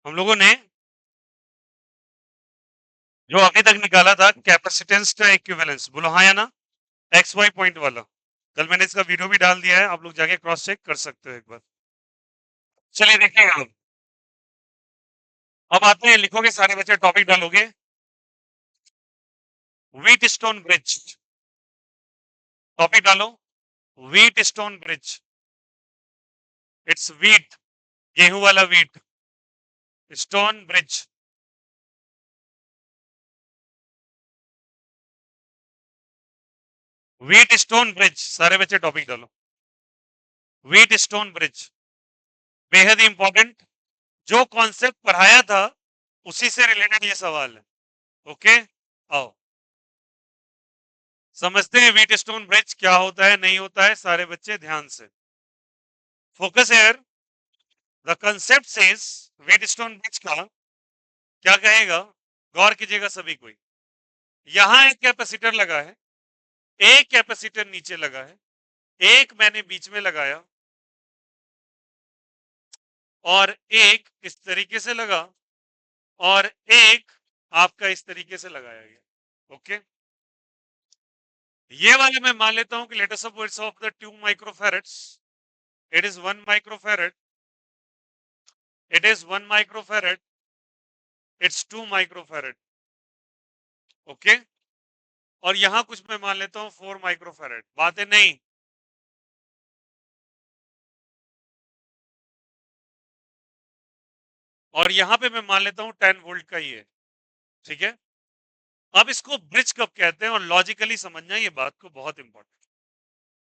हम लोगों ने जो अभी तक निकाला था कैपेसिटेंस का इक्विवेलेंस, बोलो हाँ या ना, एक्स वाई पॉइंट वाला। कल मैंने इसका वीडियो भी डाल दिया है, आप लोग जाके क्रॉस चेक कर सकते हो एक बार। चलिए देखिएगा अब आते हैं, लिखोगे सारे बच्चे, टॉपिक डालोगे व्हीट स्टोन ब्रिज। टॉपिक डालो wheat stone bridge. It's wheat, गेहूं वाला wheat, stone bridge. Wheat stone bridge, सारे बच्चे टॉपिक डालो व्हीट स्टोन ब्रिज। बेहद इंपॉर्टेंट, जो कॉन्सेप्ट पढ़ाया था उसी से रिलेटेड ये सवाल है। ओके, आओ समझते हैं व्हीट स्टोन ब्रिज क्या होता है, नहीं होता है। सारे बच्चे ध्यान से focus here. The concept says wheat stone bridge का क्या कहेगा, गौर कीजिएगा सभी कोई। यहां एक कैपेसिटर लगा है, एक कैपेसिटर नीचे लगा है, एक मैंने बीच में लगाया और एक इस तरीके से लगा और एक आपका इस तरीके से लगाया गया। ओके, ये वाले मैं मान लेता हूं कि let us suppose of the 2 microfarads, it is 1 microfarad, it is 1 microfarad, it's 2 microfarad. Okay, और यहां कुछ मैं मान लेता हूं 4 माइक्रोफैरड। बातें नहीं, और यहां पे मैं मान लेता हूं 10 वोल्ट का ही है। ठीक है, अब इसको ब्रिज कब कहते हैं और लॉजिकली समझना ये बात को, बहुत इंपॉर्टेंट।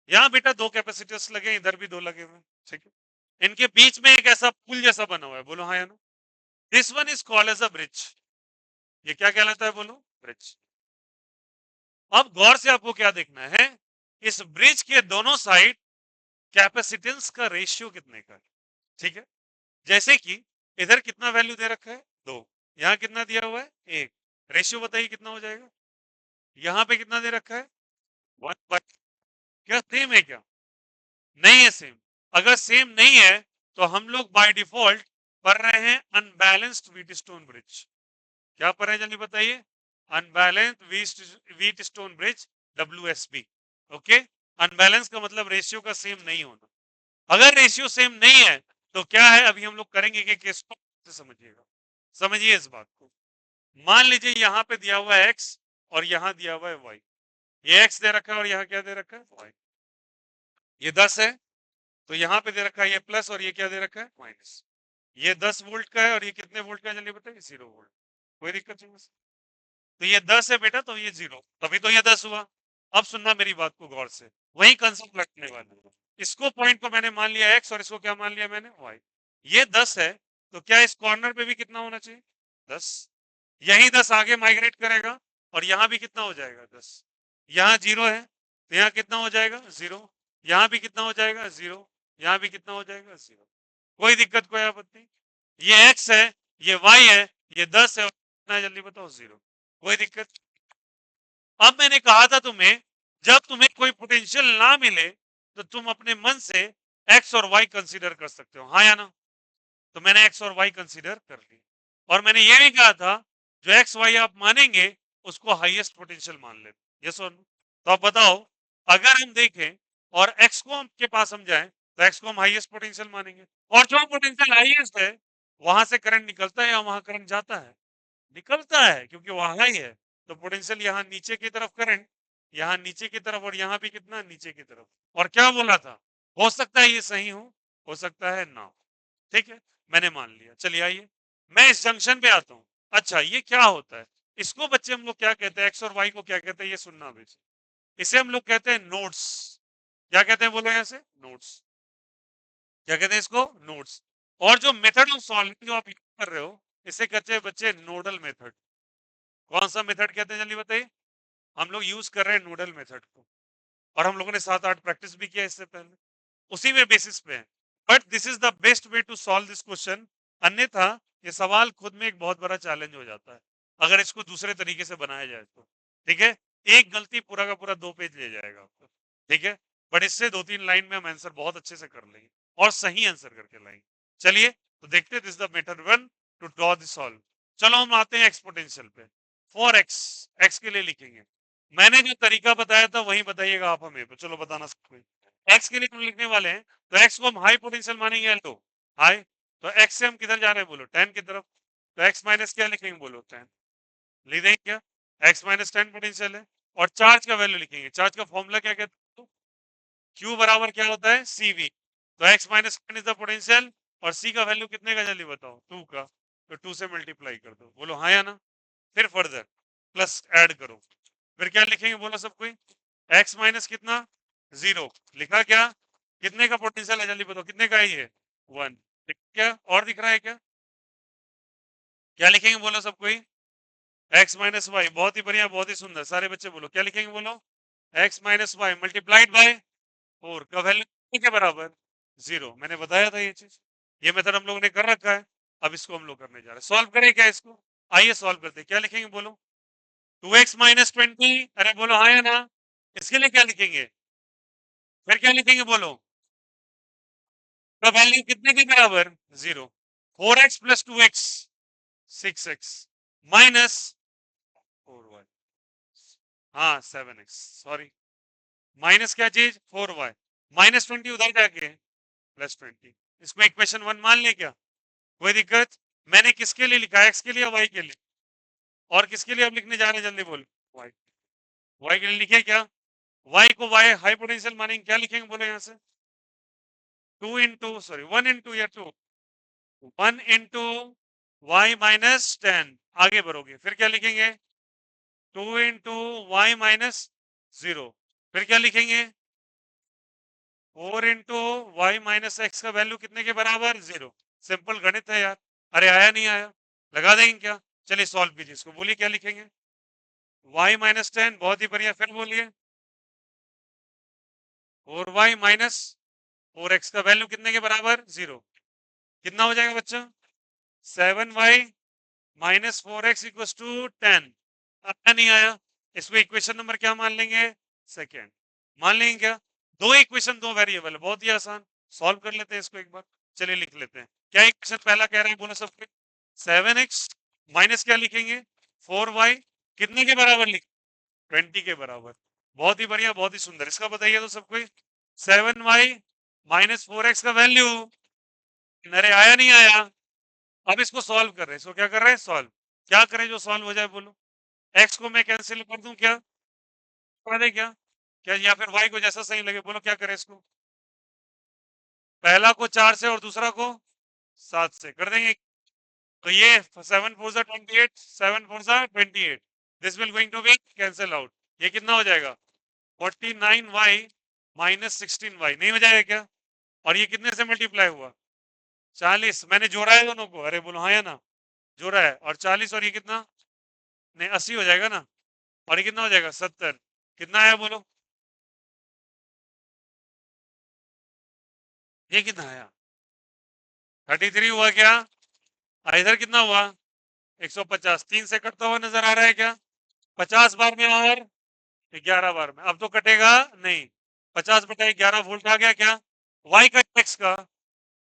यहां बेटा दो कैपेसिटर्स लगे, इधर भी दो लगे हुए। ठीक है, इनके बीच में एक ऐसा पुल जैसा बना हुआ है, बोलो हाँ या ना। This one is called as a bridge. ये क्या कहलाता है, बोलो ब्रिज। अब गौर से आपको क्या देखना है, इस ब्रिज के दोनों साइड कैपेसिटेंस का रेशियो कितने का है। ठीक है, जैसे कि इधर कितना वैल्यू दे रखा है, 2, यहां कितना दिया हुआ है, 1। रेशियो बताइए कितना हो जाएगा। यहां पे कितना दे रखा है, 1। क्या सेम है क्या, नहीं है सेम। अगर सेम नहीं है तो हम लोग बाय डिफॉल्ट पढ़ रहे हैं अनबैलेंस्ड व्हीट स्टोन ब्रिज। क्या पढ़ रहे हैं जल्दी बताइए, unbalanced wheat stone bridge, WSB। Okay, unbalance का मतलब रेशियो का सेम नहीं होना। अगर रेशियो सेम नहीं है तो क्या है, अभी हम लोग करेंगे कि केस को समझिएगा। समझिए इस बात को। मान लीजिए यहाँ पे दिया हुआ है x और यहाँ दिया हुआ है y। ये x दे रखा है और यहाँ क्या दे रखा है, y। ये 10 है तो यहाँ पे दे रखा है ये प्लस और ये क्या दे रखा है, माइनस। ये 10 वोल्ट का है और ये कितने वोल्ट का है जल्दी बताइए, 0 वोल्ट। कोई दिक्कत नहीं। तो ये 10 है बेटा, तो ये 0, तभी तो ये 10 हुआ। अब सुनना मेरी बात को गौर से, वही कंसेप्ट लगने वाला है। इसको पॉइंट को मैंने मान लिया x और इसको क्या मान लिया मैंने, y। ये 10 है तो क्या इस कॉर्नर पे भी कितना होना चाहिए, 10। यही 10 आगे माइग्रेट करेगा और यहाँ भी कितना हो जाएगा, 10। यहाँ 0 है तो यहाँ कितना हो जाएगा, 0। यहाँ भी कितना हो जाएगा, 0। यहाँ भी कितना हो जाएगा, 0। कोई दिक्कत, कोई आपत्ति। ये x है, ये y है, ये 10 है, कितना जल्दी बताओ, 0। कोई दिक्कत। अब मैंने कहा था तुम्हें, जब तुम्हें कोई पोटेंशियल ना मिले तो तुम अपने मन से एक्स और वाई कंसीडर कर सकते हो, हाँ या ना। तो मैंने एक्स और वाई कंसीडर कर ली और मैंने ये भी कहा था जो एक्स वाई आप मानेंगे उसको हाईएस्ट पोटेंशियल मान लेते। यस और नो। तो आप बताओ, अगर हम देखें और एक्स को हम के पास हम जाएं तो एक्स को हम हाईएस्ट पोटेंशियल मानेंगे, और जो पोटेंशियल हाईएस्ट है वहां से करंट निकलता है या वहां करंट जाता है, निकलता है, क्योंकि वहां ही है। तो पोटेंशियल यहाँ नीचे की तरफ करंट, यहाँ नीचे की तरफ, और यहाँ भी कितना नीचे की तरफ। और क्या बोला था, हो सकता है ये सही हो सकता है ना। ठीक है, मैंने मान लिया। चलिए आइए मैं इस जंक्शन पे आता हूँ। अच्छा ये क्या होता है, इसको बच्चे हम लोग क्या कहते हैं, एक्स और वाई को क्या कहते हैं, ये सुनना बेचे। इसे हम लोग कहते हैं नोड्स। क्या कहते हैं, बोलो यहाँ से, नोड्स। क्या कहते हैं इसको, नोड्स। और जो मेथड ऑफ सॉल्विंग जो आप यूज कर रहे हो इसे कहते हैं बच्चे नोडल मेथड। कौन सा मेथड कहते हैं जल्दी बताइए। हम लोग यूज कर रहे हैं नोडल मेथड को, और हम लोगों ने 7-8 प्रैक्टिस भी किया इससे पहले, उसी में बेसिस पे है। But this is the best way to solve this question. अन्यथा ये सवाल खुद में एक बहुत बड़ा चैलेंज हो जाता है अगर इसको दूसरे तरीके से बनाया जाए तो। ठीक है, एक गलती पूरा का पूरा 2 पेज ले जाएगा आपको। ठीक है, बट इससे 2-3 लाइन में हम आंसर बहुत अच्छे से कर लेंगे और सही आंसर करके लाएंगे। चलिए तो देखते हैं, this the method 1 to draw the solve. चलो हम आते हैं एक्सपोनेंशियल पे। फॉर एक्स, एक्स के लिए लिखेंगे, मैंने जो तरीका बताया था वही बताइएगा आप हमें, तो चलो बताना सबको। एक्स के लिए हम लिखने वाले हैं, तो एक्स को हम हाई पोटेंशियल मानेंगे या लो? हाई। तो एक्स से हम किधर जा रहे हैं बोलो? 10 की तरफ। तो एक्स माइनस क्या लिखेंगे बोलो? 10। लिख देंगे क्या? एक्स माइनस 10 पोटेंशियल है। और चार्ज का वैल्यू लिखेंगे, चार्ज का फॉर्मूला क्या कहते हैं? क्यू बराबर क्या होता है? CV। तो x minus 10 is the potential, और सी का वैल्यू कितने का जल्दी बताओ? 2 का। तो 2 से मल्टीप्लाई कर दो, बोलो हाँ या ना। फिर फर्दर प्लस ऐड करो, फिर क्या लिखेंगे बोलो सब कोई? एक्स माइनस कितना? 0। लिखा क्या? कितने का पोटेंशियल है जल्दी बताओ, कितने का है ये? 1। क्या और दिख रहा है क्या? क्या लिखेंगे बोलो सब कोई? X minus y. बहुत ही बढ़िया, बहुत ही सुंदर, सारे बच्चे बोलो क्या लिखेंगे बोलो? X minus y multiplied by 4 का वैल्यू के बराबर 0। मैंने बताया था ये चीज, ये मेथड हम लोगों ने कर रखा है। अब इसको हम लोग करने जा रहे हैं, सॉल्व करें क्या इसको? आइए सॉल्व करते हैं। क्या लिखेंगे बोलो? 2x minus 20। अरे बोलो हाँ या ना। इसके लिए क्या लिखेंगे? फिर क्या लिखेंगे बोलो? का वैल्यू कितने के बराबर? 0। 4x plus 2x 6x minus 4y। हाँ 7x, सॉरी, माइनस क्या चीज? 4y। माइनस 20 उधर जाके प्लस 20। इसको इक्वेशन 1 मान ले क्या? कोई दिक्कत? मैंने किसके लिए लिखा? एक्स के लिए, वाई के लिए? और किसके लिए अब लिखने जा रहे हैं जल्दी बोल? वाई। वाई के लिए लिखे क्या? वाई को वाई हाई पोटेंशियल मानेंगे, क्या लिखेंगे बोलो यहाँ से? 2 इंटू, सॉरी 1 इंटू या 2, 1 इंटू वाई माइनस 10। आगे बढ़ोगे फिर क्या लिखेंगे? 2 इंटू वाई माइनस 0। फिर क्या लिखेंगे? 4 इंटू वाई माइनस एक्स का वैल्यू कितने के बराबर? 0। सिंपल गणित है यार। अरे आया नहीं आया? लगा देंगे क्या? चलिए सॉल्व कीजिए इसको, बोलिए क्या लिखेंगे? वाई माइनस 10, बहुत ही बढ़िया, फिर बोलिए। 4y माइनस 4x का वैल्यू कितने के बराबर? 0। कितना हो जाएगा बच्चा? 7y minus 4x equal to 10। आया नहीं आया? इसको इक्वेशन नंबर क्या मान लेंगे? सेकेंड। मान लेंगे क्या? दो इक्वेशन, दो वेरिएबल, बहुत ही आसान। सॉल्व कर लेते हैं इसको एक बार। चलिए लिख लेते हैं। क्या इक्वेशन पहला कह रहे हैं बोलो सबको? 7x माइनस क्या लिखेंगे? 4y कितने के बराबर लिख? 20 के बराबर। बहुत ही बढ़िया, बहुत ही सुंदर। इसका बताइए तो सबको। 7y माइनस 4x का वैल्यू, अरे आया नहीं आया? अब इसको सॉल्व कर रहे हैं, इसको क्या कर रहे हैं? सॉल्व। क्या करें जो सॉल्व हो जाए बोलो? एक्स को मैं कैंसिल कर दूं क्या? कर दे क्या? क्या या फिर वाई को जैसा सही लगे, बोलो क्या करें इसको? पहला को 4 से और दूसरा को 7 से कर देंगे। तो ये 7 4 जा 28, 7 4 जा 28, this will going to be cancel out. ये कितना हो जाएगा? 49y minus 16y। नहीं हो जाएगा क्या? और ये कितने से मल्टीप्लाई हुआ? 40। मैंने जोड़ा है दोनों को, अरे बोलो हाँ या ना। जोड़ा है, और 40 और ये कितना? नहीं 80 हो जाएगा ना। और ये कितना हो जाएगा? 70। कितना आया बोलो? ये कितना आया? 33 हुआ क्या? इधर कितना हुआ? 150। 3 से कटता हुआ नजर आ रहा है क्या? 50 बार में और 11 बार में, अब तो कटेगा नहीं। 50/11 वोल्ट आ गया क्या? वाई का, एक्स का,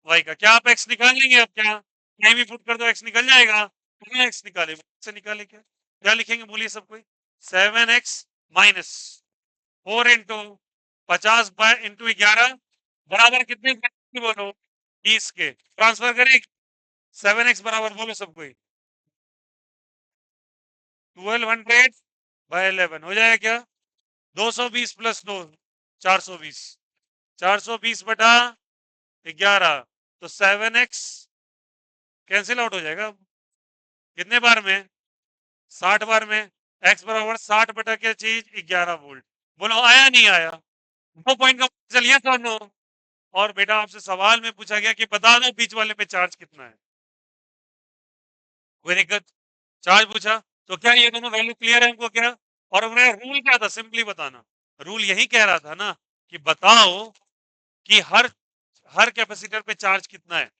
वाई का क्या आप एक्स निकाल लेंगे? अब क्या कहीं भी पुट कर दो एक्स निकल जाएगा? कहाँ एक्स निकाले? से निकाले क्या? क्या लिखेंगे बोलिए सब कोई? 7x minus 4 into 50 bye into 11 बराबर कितने के बोलो? 30 के। ट्रांसफर करें 7x बराबर, बोलो सब कोई? 1200/11 हो जाएगा क्या? 220 प्लस 2, 420। 420/11, तो 7x कैंसिल आउट हो जाएगा। कितने बार में? 60 बार में। x बराबर 60 क्या चीज? 11 वोल्ट। बोलो आया नहीं आया? 2 पॉइंट का चलिए दोनों। और बेटा आपसे सवाल में पूछा गया कि बता दो बीच वाले पे चार्ज कितना है। कोई दिक्कत? चार्ज पूछा तो क्या ये दोनों वैल्यू क्लियर है हमको क्या? और उन्होंने रूल क्या था? सिंपली बताना। रूल यही कह रहा था ना कि बताओ कि हर हर कैपेसिटर पे चार्ज कितना है,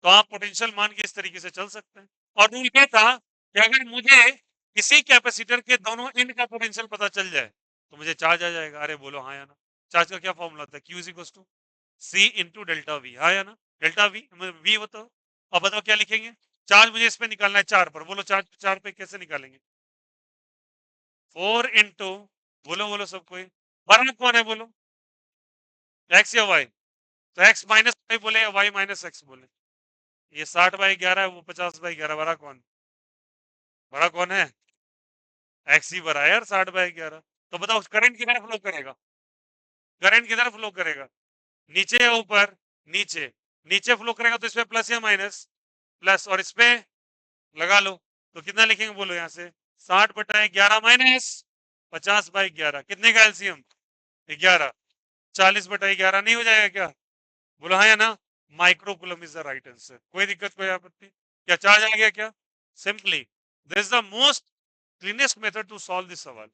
तो आप पोटेंशियल मान के इस तरीके से चल सकते हैं। और रूल क्या था कि अगर मुझे किसी कैपेसिटर के दोनों एंड का पोटेंशियल पता चल जाए तो मुझे चार्ज आ जाएगा। अरे बोलो हाँ या ना? चार्ज का क्या फॉर्मूला था? Q equals to C into delta v. हाँ या ना? डेल्टा वी वी बताओ। अब बताओ क्या लिखेंगे? चार्ज मुझे इस पे निकालना है 4 पर, बोलो चार्ज 4 पे कैसे निकालेंगे? 4 इंटू, बोलो बोलो सब कोई, बड़ा कौन है बोलो, एक्स या वाई? तो एक्स माइनस वाई बोले या वाई माइनस एक्स बोले? ये 60/11 है, वो 50/11, बड़ा कौन? बड़ा कौन है? एक्स ही बड़ा है यार 60/11। तो बताओ करंट किधर फ्लो करेगा? करंट किधर फ्लो करेगा? नीचे या ऊपर? नीचे। नीचे फ्लो करेगा तो इसमें प्लस या माइनस? प्लस, और इस पे लगा लो। तो कितना लिखेंगे बोलो यहाँ से? 60/11 माइनस 50/11, कितने का एलसीएम? 11। 40/11 नहीं हो जाएगा क्या? बोलो हाँ या ना? Micro coulomb is the right answer. कोई दिक्कत, कोई आपत्ति? क्या चार्ज आ गया क्या? Simply this is the most cleanest method to solve this सवाल।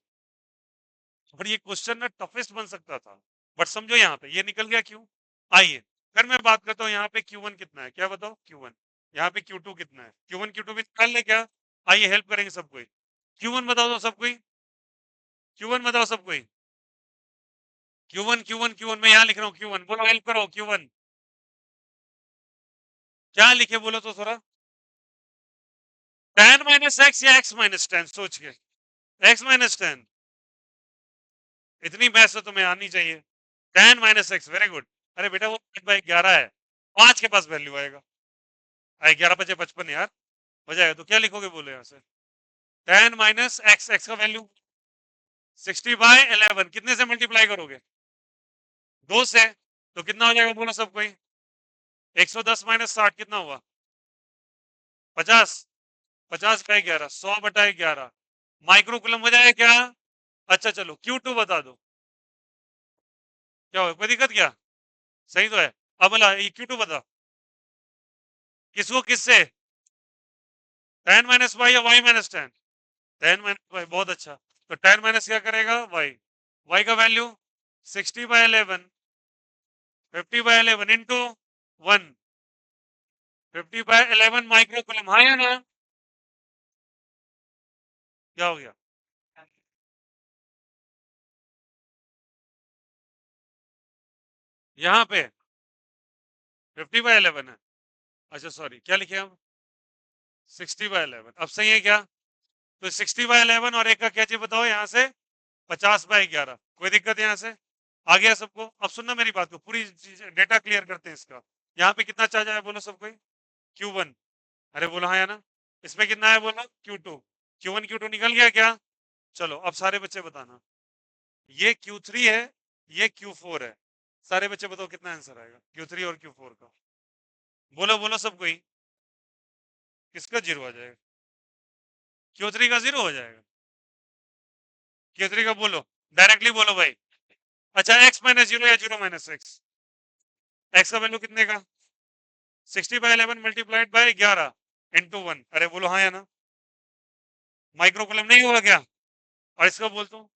और ये क्वेश्चन ना टफेस्ट बन सकता था, बट समझो यहाँ पे ये निकल गया क्यों। आइए फिर मैं बात करता हूँ यहाँ पे Q1 कितना है, क्या बताओ Q1? यहाँ पे Q2 कितना है? Q1 Q2 भी निकाल ले क्या? आइए हेल्प करेंगे सब कोई। Q1 बताओ तो सब कोई, Q1 बताओ सब कोई। Q1 मैं यहाँ लिख रहा हूँ Q1, बोलो हेल्प करो Q1 क्या लिखे बोलो तो थोड़ा। tan माइनस एक्स या x माइनस टेन, सोच के। x माइनस टेन, इतनी मैथ तो तुम्हें आनी चाहिए। tan minus x, very good. अरे बेटा वो 5/11 है, 5 के पास वैल्यू आएगा। 11×5 = 55 यार, हो जाएगा। तो क्या लिखोगे बोलो यहाँ से? tan माइनस एक्स, एक्स का वैल्यू 60/11, कितने से मल्टीप्लाई करोगे? 2 से। तो कितना हो जाएगा बोलो सब कोई? 110 माइनस 60 कितना हुआ? 50। 50/11, 100/11 माइक्रो कूलम हो जाएगा क्या? अच्छा चलो Q2 बता दो, क्या होगा, कोई दिक्कत क्या? सही तो है। अब बोला ये Q2 बता, किसको किससे? tan माइनस वाई या y minus tan? tan minus y, बहुत अच्छा। तो tan माइनस क्या करेगा? वाई। वाई का वैल्यू 60/11, 50/11 इंटू 1, 50/11 माइक्रो कूलम, हाँ या ना? क्या हो गया? यहाँ पे 50/11 है। अच्छा सॉरी, क्या लिखे हम? 60/11, अब सही है क्या? तो 60/11 और एक का क्या चीज बताओ यहाँ से? 50/11, कोई दिक्कत यहाँ से? आ गया सबको? अब सुनना मेरी बात को, पूरी डेटा क्लियर करते हैं इसका। यहाँ पे कितना चार्ज आया बोलो सब कोई? Q1। अरे बोलो हाँ या ना? इसमें कितना है बोलो? Q2। Q1 Q2 निकल गया क्या? चलो अब सारे बच्चे बताना, ये Q3 है, ये Q4 है। सारे बच्चे बताओ कितना आंसर आएगा Q3 और Q4 का? बोलो बोलो सब कोई। किसका जीरो आ जाएगा? Q3 का जीरो हो जाएगा। Q3 का बोलो, डायरेक्टली बोलो भाई। अच्छा x माइनस जीरो या 0 - x? x का वैल्यू कितने का? 60/11 मल्टीप्लाइड बाय 11 इंटू 1। अरे बोलो हाँ या ना? माइक्रो कूलम नहीं होगा क्या? और इसका बोल तो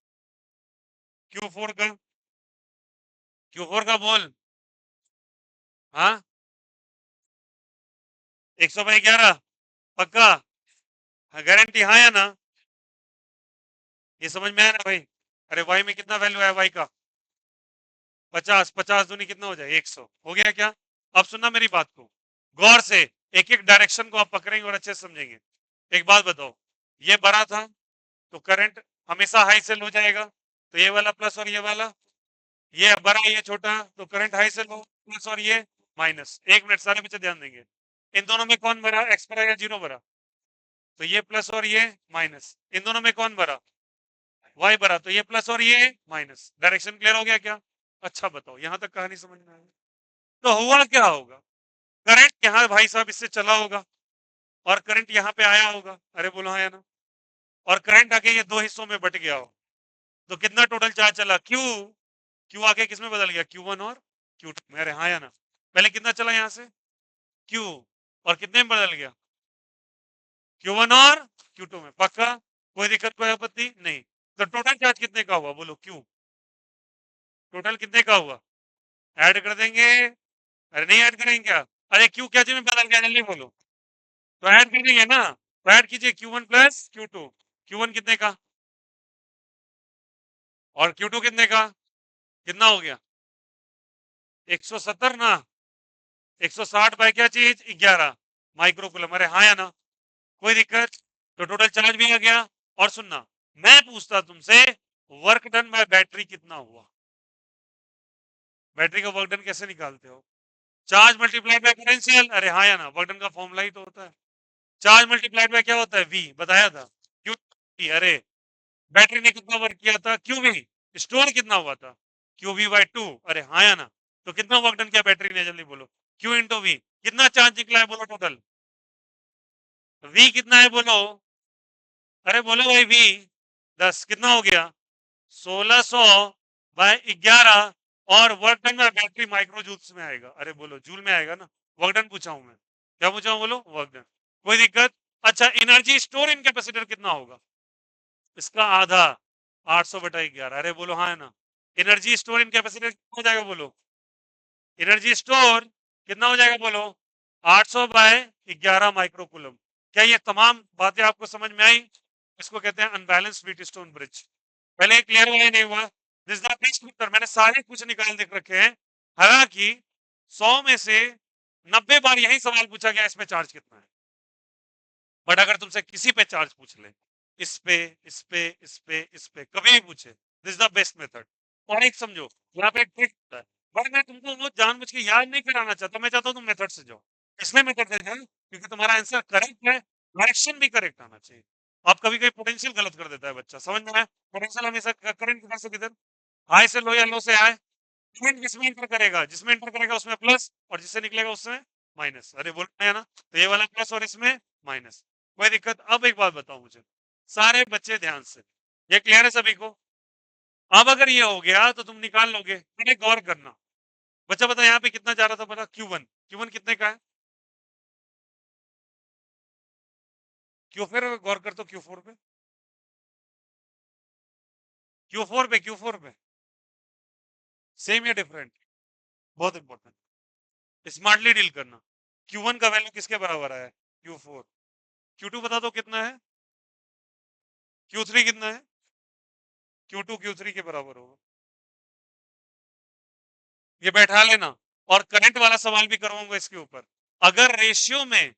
Q4 का, Q4 का बोल। हाँ 100/11 पक्का? गारंटी हाँ या ना? ये समझ में आया ना भाई? अरे वाई में कितना वैल्यू है वाई का? 50, 50 दूनी कितना हो जाए? 100 हो गया क्या? अब सुनना मेरी बात को गौर से, एक एक डायरेक्शन को आप पकड़ेंगे और अच्छे से समझेंगे। एक बात बताओ, ये बड़ा था तो करंट हमेशा हाई से लो जाएगा, तो ये वाला प्लस और ये वाला, ये बड़ा ये छोटा, तो करंट हाई से लो प्लस और ये माइनस। एक मिनट सारे बच्चे ध्यान देंगे, इन दोनों में कौन बड़ा? एक्स बड़ा या जीरो बड़ा? तो ये प्लस और ये माइनस। इन दोनों में कौन बड़ा? वाई बड़ा। तो ये प्लस और ये माइनस। डायरेक्शन क्लियर हो गया क्या? अच्छा बताओ यहां तक कहानी समझ में आई? तो हुआ क्या होगा? करंट यहाँ भाई साहब इससे चला होगा, और करंट यहाँ पे आया होगा। अरे बोलो हाँ या ना? और करंट आके ये दो हिस्सों में बट गया हो, तो कितना टोटल चार्ज चला? क्यू। क्यू आके किसमें बदल गया? Q1 और Q2 में। अरे हाँ या ना? पहले कितना चला यहाँ से? क्यू, और कितने में बदल गया? Q1 और Q2 में। पक्का? कोई दिक्कत, कोई आपत्ति नहीं? तो टोटल चार्ज कितने का हुआ बोलो? क्यू टोटल कितने का हुआ? ऐड कर देंगे? अरे नहीं ऐड करेंगे क्या? अरे क्यू क्या चीज में बदल गया जल्दी बोलो। तो ऐड कर देंगे ना? तो ऐड कीजिए Q1 प्लस Q2। Q1 कितने का और Q2 कितने का? कितना हो गया? 170 ना? 160 बाय क्या चीज? 11। माइक्रोकुलम। अरे हाँ या ना, कोई दिक्कत? तो टोटल चार्ज भी आ गया। और सुनना, मैं पूछता तुमसे वर्क डन बाय बैटरी कितना हुआ? बैटरी का वर्क डन कैसे निकालते हो? Charge multiplied by potential. अरे हाँ या ना, वर्क डन का फॉर्मूला ही तो होता है। चार्ज मल्टीप्लाइड बाय क्या होता है? वी, बताया था। क्यू। अरे बैटरी ने कितना वर्क किया था? Q we. स्टोर कितना हुआ था? Q v by two. अरे हाँ या ना, तो कितना वर्क डन किया बैटरी ने? जल्दी बोलो। Q into v. कितना चार्ज निकला है बोलो टोटल? वी कितना है बोलो? अरे बोलो भाई वी। 10 कितना हो गया? 1600 बाय 11। और वर्क डन में बैटरी माइक्रो जूल्स में आएगा। अरे बोलो जूल में आएगा ना। वर्क डन पूछा हूं मैं, क्या पूछा हूं बोलो? Work done. कोई दिक्कत? अच्छा, एनर्जी स्टोर इन कैपेसिटर कितना होगा? इसका आधा, 800/11। अरे बोलो हाँ है ना। एनर्जी स्टोर इन कैपेसिटर कितना हो जाएगा बोलो? एनर्जी स्टोर कितना हो जाएगा बोलो? 800/11 माइक्रोकुलम। क्या ये तमाम बातें आपको समझ में आई? इसको कहते हैं अनबैलेंस व्हीटस्टोन ब्रिज। पहले क्लियर हुआ या नहीं हुआ? दिस द नेक्स्ट उत्तर मैंने सारे कुछ निकाल देख रखे हैं। हालांकि 100 में से 90 बार यही सवाल पूछा गया इसमें चार्ज कितना है। बट अगर तुमसे किसी पे चार्ज पूछ ले, इस पे, इस पे, इस पे, इस पे, कभी भी पूछे, दिस द बेस्ट मेथड। और एक समझो, यहाँ पे एक ट्रिक होता है। बट मैं तुमको वो जानबूझ के याद नहीं कराना चाहता, मैं चाहता हूँ तुम मेथड से जाओ। इसलिए मेथड से जाओ क्योंकि तुम्हारा आंसर करेक्ट है, डायरेक्शन भी करेक्ट आना चाहिए। आप कभी कभी पोटेंशियल गलत कर देता है बच्चा, समझ में आया? पोटेंशियल हमेशा करंट किधर से किधर, हाई से लो या लो से हाई। करंट किसमें इंटर करेगा? जिसमें इंटर करेगा उसमें प्लस, और जिससे निकलेगा उसमें माइनस। अरे बोलना है ना, तो ये वाला प्लस और इसमें माइनस। कोई दिक्कत? अब एक बात बताओ मुझे, सारे बच्चे ध्यान से, ये क्लियर है सभी को? अब अगर ये हो गया तो तुम निकाल लोगे, मैंने गौर करना। बच्चा बता यहाँ पे कितना जा रहा था पता? Q1। Q1 कितने का है? Q4 पे गौर कर, तो Q4 पे, Q4 पे, Q4 पे सेम या डिफरेंट? बहुत इंपॉर्टेंट, स्मार्टली डील करना। Q1 का वैल्यू किसके बराबर है? Q4। Q2 बता दो कितना है? Q3 कितना है? Q2 Q3 के बराबर होगा। ये बैठा लेना। और करंट वाला सवाल भी करवाऊंगा इसके ऊपर। अगर रेशियो में,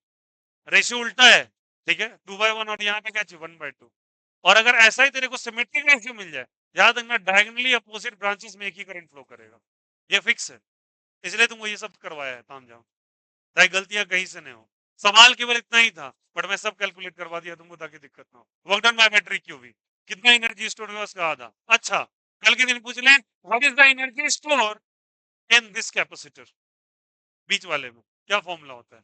रेशियो उल्टा है, ठीक है, 2/1, और यहाँ पे क्या चाहिए? 1/2। और अगर ऐसा ही तेरे को सिमेट्रिक रेशियो मिल जाए, याद रखना डायगोनली अपोजिट ब्रांचेस में एक ही करंट फ्लो करेगा, ये फिक्स है। इसलिए तुमको ये सब करवाया है ताम जाम, ताकि गलतियां कहीं से नहीं हो। सवाल केवल इतना ही था, बट मैं सब कैलकुलेट करवा दिया तुमको ताकि दिक्कत ना हो। Work done by battery Q भी, कितना एनर्जी स्टोर हुआ उसका आधा। अच्छा, कल के दिन पूछ लें what is the energy store in this capacitor, बीच वाले में क्या फॉर्मूला होता है?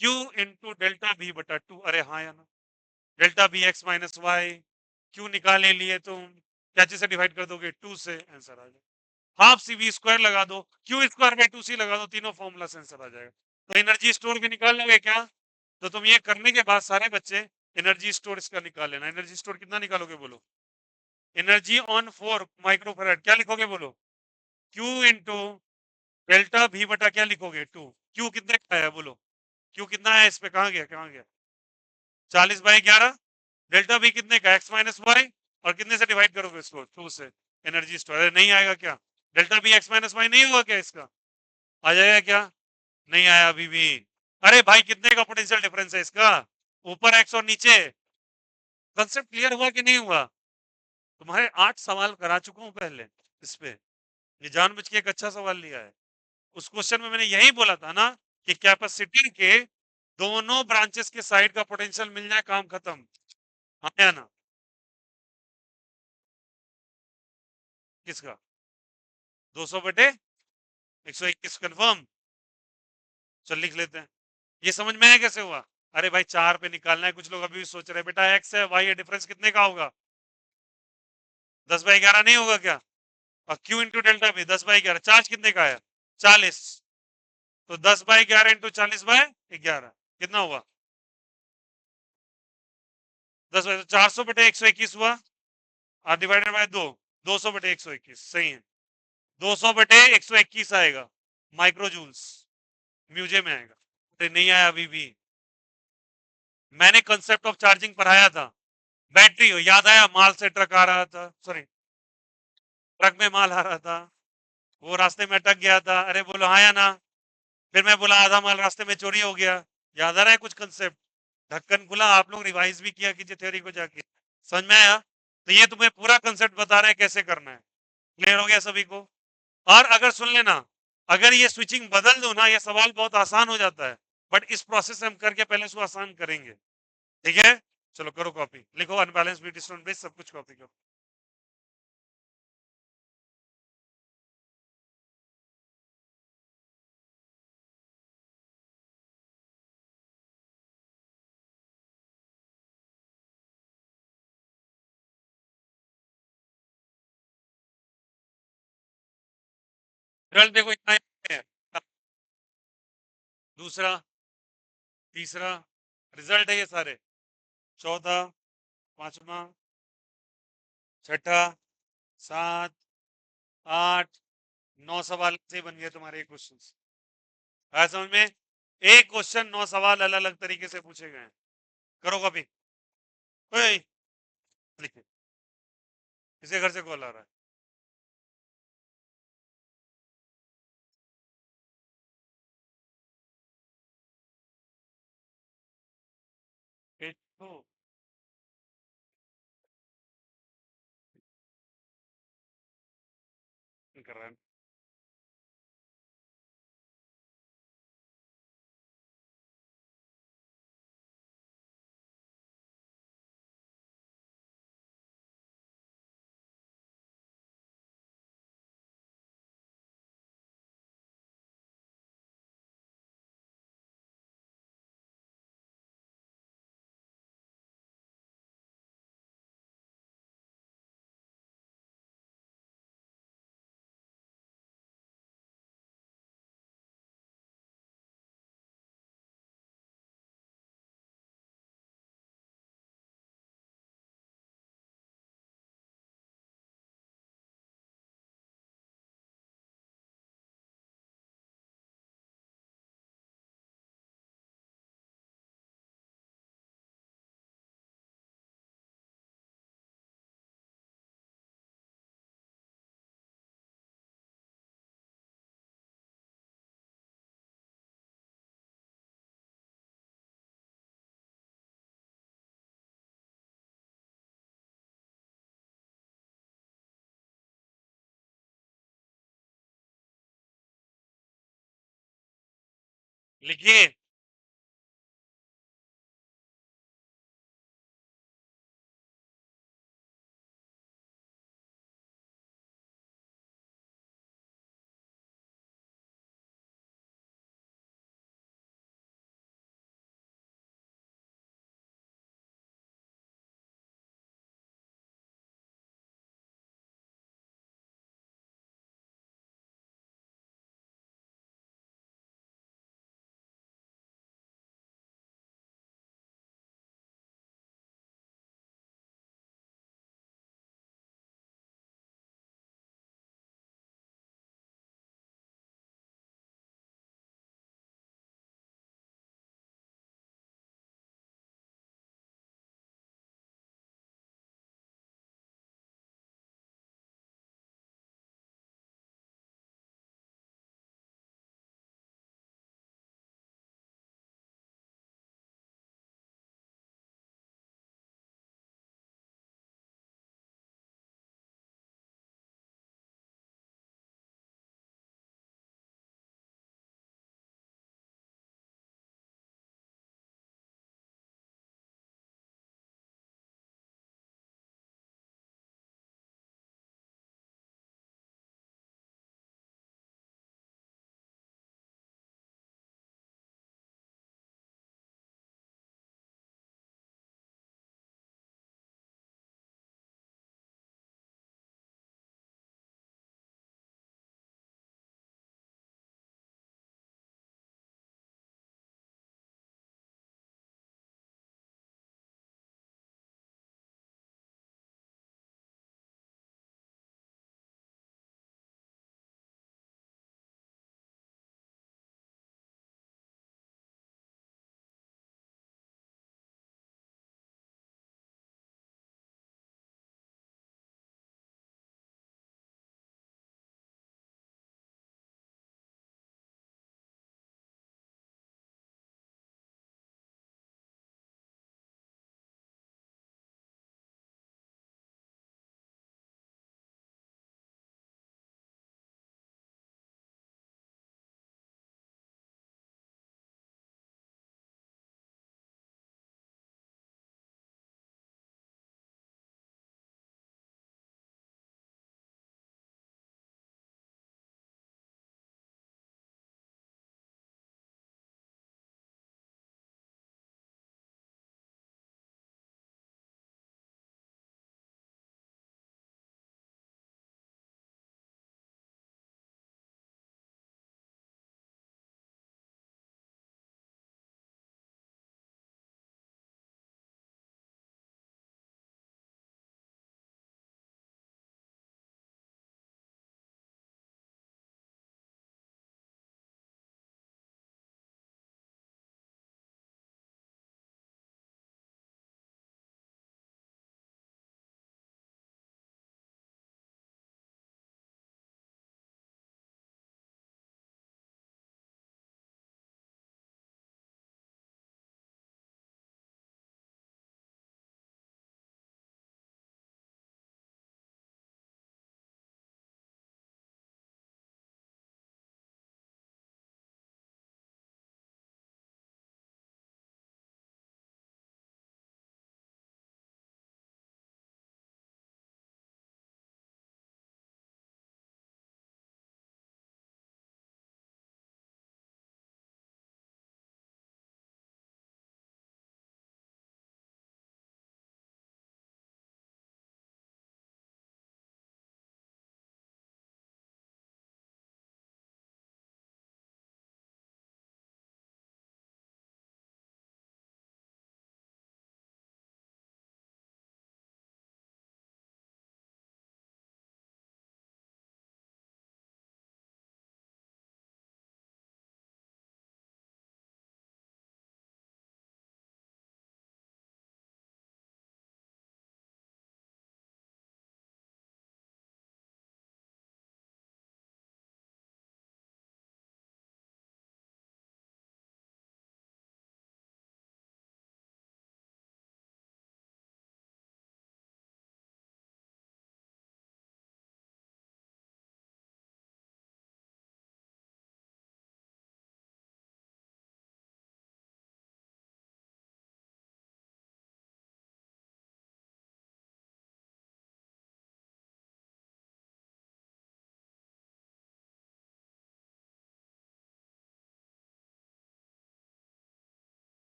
Q इंटू डेल्टा बी बटा टू। अरे हाँ या ना, delta B x minus Y. Q निकाले लिए तुम, क्या चीज से डिवाइड कर दोगे? टू से, आंसर आ जाएगा। हाफ सी वी स्क्वायर लगा दो, क्यू स्क्वायर बाय टू सी लगा दो, तीनों फॉर्मूला से आंसर आ जाएगा। तो एनर्जी स्टोर भी निकाल लोगे क्या? तो तुम ये करने के बाद सारे बच्चे एनर्जी स्टोर इसका निकाल लेना। एनर्जी स्टोर कितना निकालोगे बोलो? एनर्जी ऑन 4 माइक्रोफेरेड क्या लिखोगे बोलो? क्यू इंटू डेल्टा भी बटा क्या लिखोगे? टू। क्यू कितने का है बोलो? क्यू कितना है इस पे? कहाँ गया, कहाँ गया? 40/11। डेल्टा बी कितने का? X minus y. और कितने से डिवाइड करोगे इसको? टू से। एनर्जी स्टोर, अरे नहीं आएगा क्या? Delta B x minus y नहीं होगा क्या इसका? आ जाएगा क्या? नहीं आया अभी भी। अरे भाई कितने का पोटेंशियल डिफरेंस है इसका? ऊपर एक्स और नीचे। कंसेप्ट क्लियर हुआ कि नहीं हुआ? तुम्हारे 8 सवाल करा चुका हूं पहले इस पे। ये जानबूझ के एक अच्छा सवाल लिया है। उस क्वेश्चन में मैंने यही बोला था ना कि कैपेसिटर के दोनों ब्रांचेस के साइड का पोटेंशियल मिल जाए, काम खत्म। हाँ या ना? किसका? 200/121 कन्फर्म। चल लिख लेते हैं। ये समझ में आया कैसे हुआ? अरे भाई 4 पे निकालना है, कुछ लोग अभी भी सोच रहे हैं बेटा एक्स है वाई है, डिफरेंस कितने का होगा? 10/11 नहीं होगा क्या? और क्यू इंटू डेल्टा भी 10/11, चार्ज कितने का है? 40। तो 10/11 इंटू 40/11 कितना हुआ? 400/121 हुआ, और डिवाइडेड बाय 200/121 सही है। 200/121 आएगा माइक्रो जूल्स, म्यूजियम में आएगा। अरे नहीं आया अभी भी। मैंने कंसेप्ट ऑफ चार्जिंग पढ़ाया था। बैटरी हो, याद आया? माल से ट्रक आ रहा था, सॉरी, ट्रक में माल आ रहा था, वो रास्ते में अटक गया था। अरे बोलो हाँ या ना? फिर मैं बोला आधा माल रास्ते में चोरी हो गया। याद आ रहा है कुछ कंसेप्ट? ढक्कन खुला, आप लोग रिवाइज भी किया कीजिए थ्योरी को जाके, समझ में आया? तो ये तुम्हें पूरा कंसेप्ट बता रहे हैं कैसे करना है। क्लियर हो गया सभी को? और अगर सुन लेना, अगर ये स्विचिंग बदल दो ना, ये सवाल बहुत आसान हो जाता है, बट इस प्रोसेस से हम करके पहले इसको आसान करेंगे। ठीक है, चलो करो कॉपी, लिखो अनबैलेंस बीट स्टोन बेस, सब कुछ कॉपी करो। रिजल्ट देखो इतना है, दूसरा, तीसरा रिजल्ट है ये सारे, चौथा, पांचवा, छठा, सात, आठ, 9 सवाल से बन गए तुम्हारे क्वेश्चन। आया समझ में? एक क्वेश्चन 9 सवाल अलग अलग तरीके से पूछे गए हैं। करो कॉपी। ओए, लिखिए, किसी घर से कॉल आ रहा है? तो कर रहा है। लिखिए।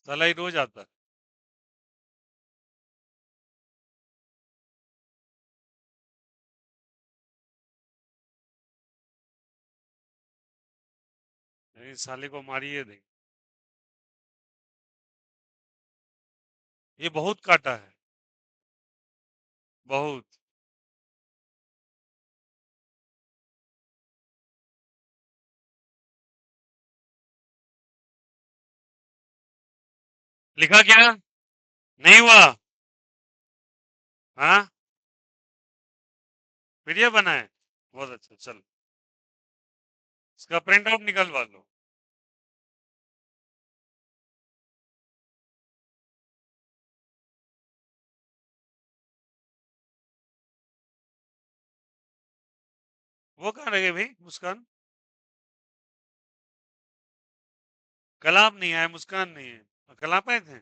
साला ही रोज आता है। नहीं, साले को मारिए नहीं। ये बहुत काटा है, बहुत। लिखा क्या? नहीं हुआ। हाँ, पीडीएफ बना है, बहुत अच्छा। चल, इसका प्रिंट आउट निकलवा लो। वो कहाँ रह गए भाई, मुस्कान? कल आप नहीं आए, मुस्कान नहीं है। कल आप आए थे?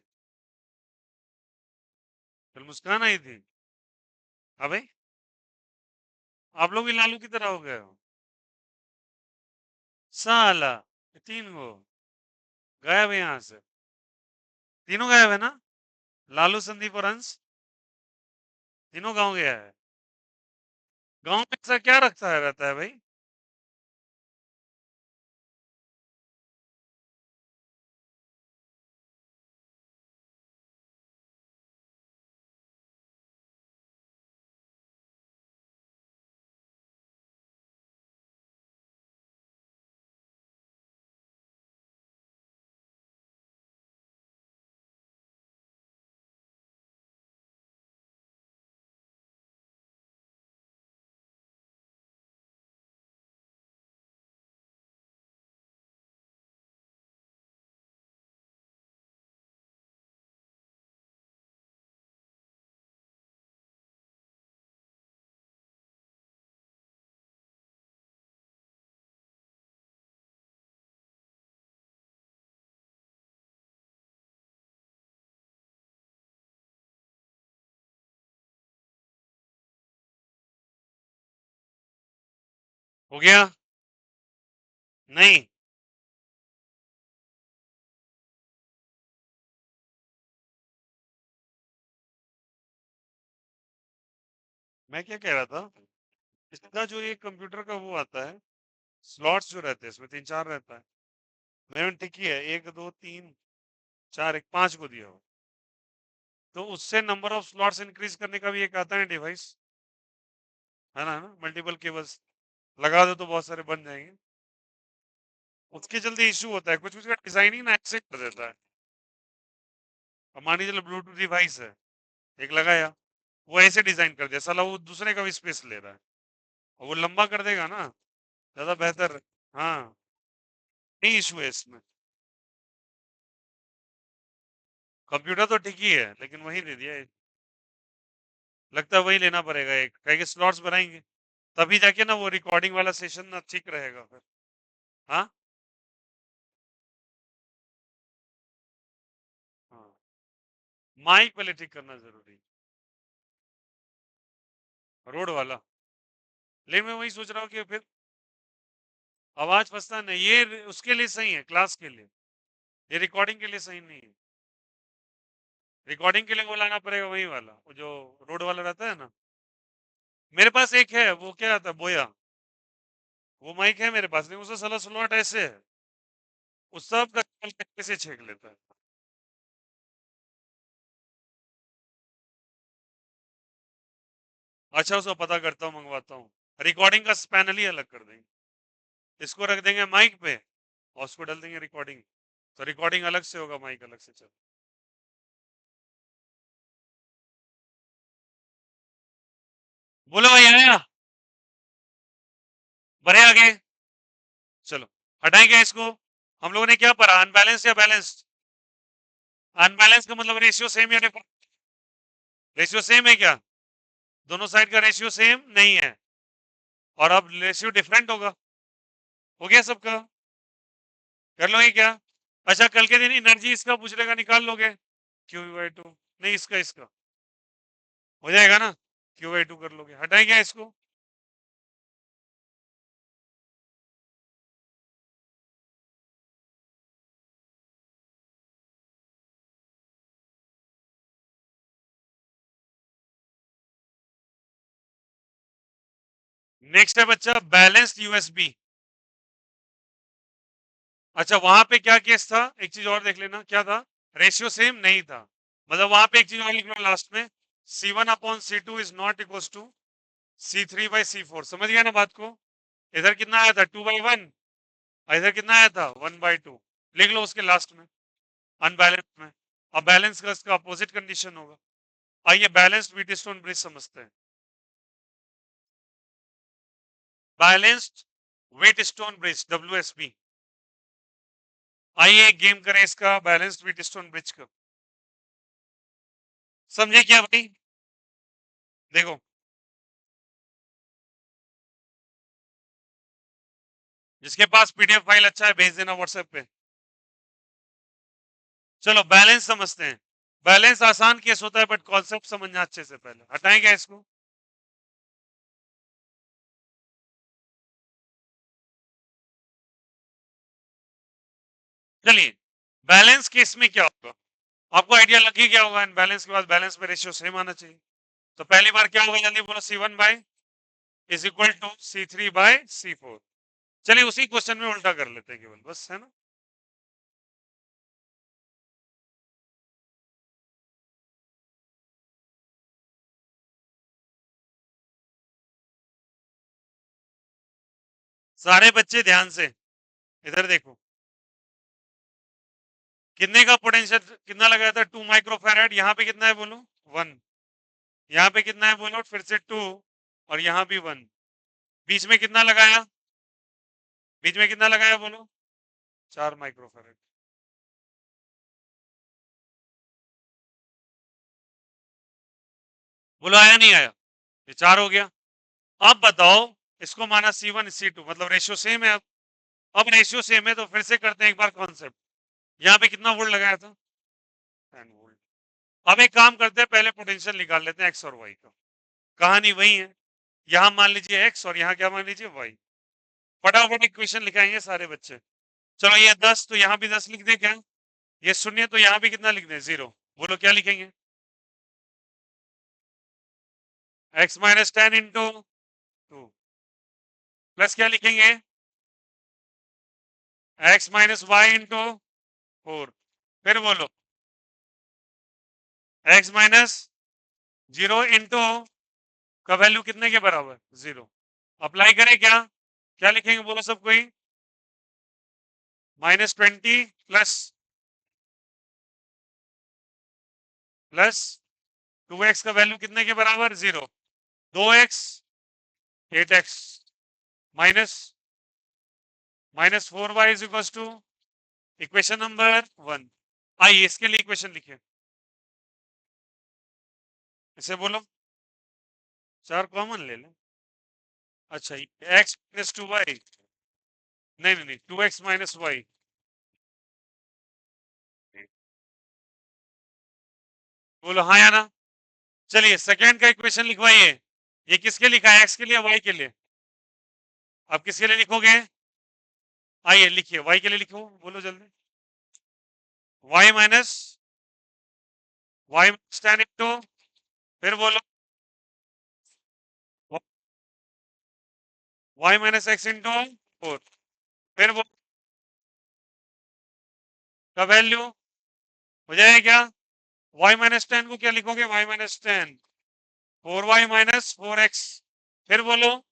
कल मुस्कान आई थी। हाँ भाई, आप लोग भी लालू की तरह हो गए हो। साला, ये तीन गो गायब है यहाँ से। तीनों गायब है ना? लालू, संदीप और अंश, तीनों गांव गया है। गांव में ऐसा क्या रखता है रहता है भाई? हो गया? नहीं। मैं क्या कह रहा था, इसका जो ये कंप्यूटर का वो आता है, स्लॉट्स जो रहते हैं इसमें तीन चार रहता है। मैंने ठीक ही है, एक दो तीन चार, एक पांच को दिया हो, तो उससे नंबर ऑफ स्लॉट्स इंक्रीज करने का भी एक आता है डिवाइस, है ना मल्टीपल केबल्स लगा दो तो बहुत सारे बन जाएंगे। उसके जल्दी इशू होता है, कुछ कुछ का डिजाइन ही ना ऐसे कर देता है। अब मान लीजिए ब्लूटूथ डिवाइस है, एक लगाया, वो ऐसे डिजाइन कर दिया, साला वो दूसरे का भी स्पेस ले रहा है, और वो लंबा कर देगा ना, ज्यादा बेहतर। हाँ, नहीं इशू है इसमें। कंप्यूटर तो ठीक ही है, लेकिन वही दे दिया लगता है वही लेना पड़ेगा, एक कहीं के स्लॉट्स बनाएंगे, तभी जाके ना वो रिकॉर्डिंग वाला सेशन ना ठीक रहेगा फिर। हाँ, हाँ, माइक पहले ठीक करना जरूरी। रोड वाला, लेकिन मैं वही सोच रहा हूँ कि फिर आवाज फंसता नहीं, ये उसके लिए सही है, क्लास के लिए। ये रिकॉर्डिंग के लिए सही नहीं है। रिकॉर्डिंग के लिए वो लाना पड़ेगा वही वाला, वो जो रोड वाला रहता है ना। मेरे पास एक है, वो क्या आता है, बोया, वो माइक है मेरे पास, नहीं उसका साला स्लॉट ऐसे है, उस सब का कैसे छेक लेता है। अच्छा, उसको पता करता हूँ, मंगवाता हूँ। रिकॉर्डिंग का पैनल ही अलग कर देंगे, इसको रख देंगे माइक पे, और उसको डाल देंगे रिकॉर्डिंग, तो रिकॉर्डिंग अलग से होगा, माइक अलग से। चल, बोलो भाई आया, बढ़े आगे। चलो, हटाएं क्या इसको? हम लोगों ने क्या पढ़ा, अनबैलेंस या बैलेंस्ड? अनबैलेंस का मतलब रेशियो सेम या डिफरेंट? रेशियो सेम है क्या? दोनों साइड का रेशियो सेम नहीं है, और अब रेशियो डिफरेंट होगा। हो गया सबका? कर लोगे क्या? अच्छा, कल के दिन एनर्जी इसका पूछ लेगा, निकाल लोगे? Q/2, नहीं इसका इसका हो जाएगा ना, Q/2 कर लोगे। हटाएं क्या इसको? नेक्स्ट है बच्चा बैलेंस्ड यूएसबी। अच्छा वहां पे क्या केस था, एक चीज और देख लेना, क्या था, रेशियो सेम नहीं था। मतलब वहां पे एक चीज और लिख लो लास्ट में, C1/C2 is not equal to C3/C4। समझ गया ना बात को। इधर कितना आया था 2/1, इधर कितना आया था 1/2। लिख लो उसके लास्ट में, अनबैलेंस में। अब बैलेंस का इसका अपोजिट कंडीशन होगा। आइए बैलेंस्ड व्हीटस्टोन ब्रिज समझते हैं। Balanced Wheatstone bridge WSB। आइए एक गेम करें इसका, बैलेंस्ड व्हीटस्टोन ब्रिज का। समझे क्या भाई? देखो जिसके पास PDF फाइल अच्छा है भेज देना व्हाट्सएप पे। चलो बैलेंस समझते हैं। बैलेंस आसान केस होता है बट कॉन्सेप्ट समझना अच्छे से, पहले हटाएंगे इसको। चलिए बैलेंस केस में क्या होगा, आपको आइडिया लग ही गया होगा, बैलेंस के बाद बैलेंस में रेशियो सेम आना चाहिए। तो पहली बार क्या होगा, जल्दी बोलो, C1/C3/C4। चलिए उसी क्वेश्चन में उल्टा कर लेते हैं केवल, बस है ना। सारे बच्चे ध्यान से इधर देखो, कितने का पोटेंशियल कितना लगाया था, 2 माइक्रोफैराड। यहाँ पे कितना है बोलो, 1। यहाँ पे कितना है बोलो, फिर से 2, और यहाँ भी 1। बीच में कितना लगाया, बीच में कितना लगाया बोलो, 4 माइक्रोफैराड। बोलो आया नहीं आया, ये 4 हो गया। अब बताओ, इसको माना C1/C2, मतलब रेशियो सेम है। अब रेशियो सेम है तो फिर से करते हैं एक बार कॉन्सेप्ट। यहाँ पे कितना वोल्ट लगाया था, 10 वोल्ट। अब एक काम करते हैं, पहले पोटेंशियल निकाल लेते हैं एक्स और वाई का। कहानी वही है, यहाँ मान लीजिए एक्स और यहाँ क्या मान लीजिए वाई। फटाफट इक्वेशन लिखाएंगे सारे बच्चे। चलो ये 10 तो यहाँ भी 10 लिख दे क्या, ये शून्य तो यहाँ भी कितना लिख दे, 0। बोलो क्या लिखेंगे, x-10 × 2 प्लस क्या लिखेंगे, x-y × 4। फिर बोलो x-0 का वैल्यू कितने के बराबर, 0। अप्लाई करें क्या, क्या लिखेंगे बोलो सब कोई, -20 प्लस 2x का वैल्यू कितने के बराबर, 0। 2x 8x minus -4y is equal to, equation number 1। आइए इसके लिए इक्वेशन लिखिए, इसे बोलो 4 कॉमन ले लें। अच्छा x-2y, नहीं नहीं नहीं, 2x-y। बोलो हाँ या ना। चलिए सेकेंड का इक्वेशन लिखवाइए। ये किसके लिखा है, एक्स के लिए वाई के लिए, आप किसके लिए लिखोगे, आइए लिखिए वाई के लिए लिखो, बोलो जल्दी, y-10 फिर बोलो y-x × 4। फिर वो का वैल्यू हो जाएगा क्या, y-10 को क्या लिखोगे, y-10 4y-4x। फिर बोलो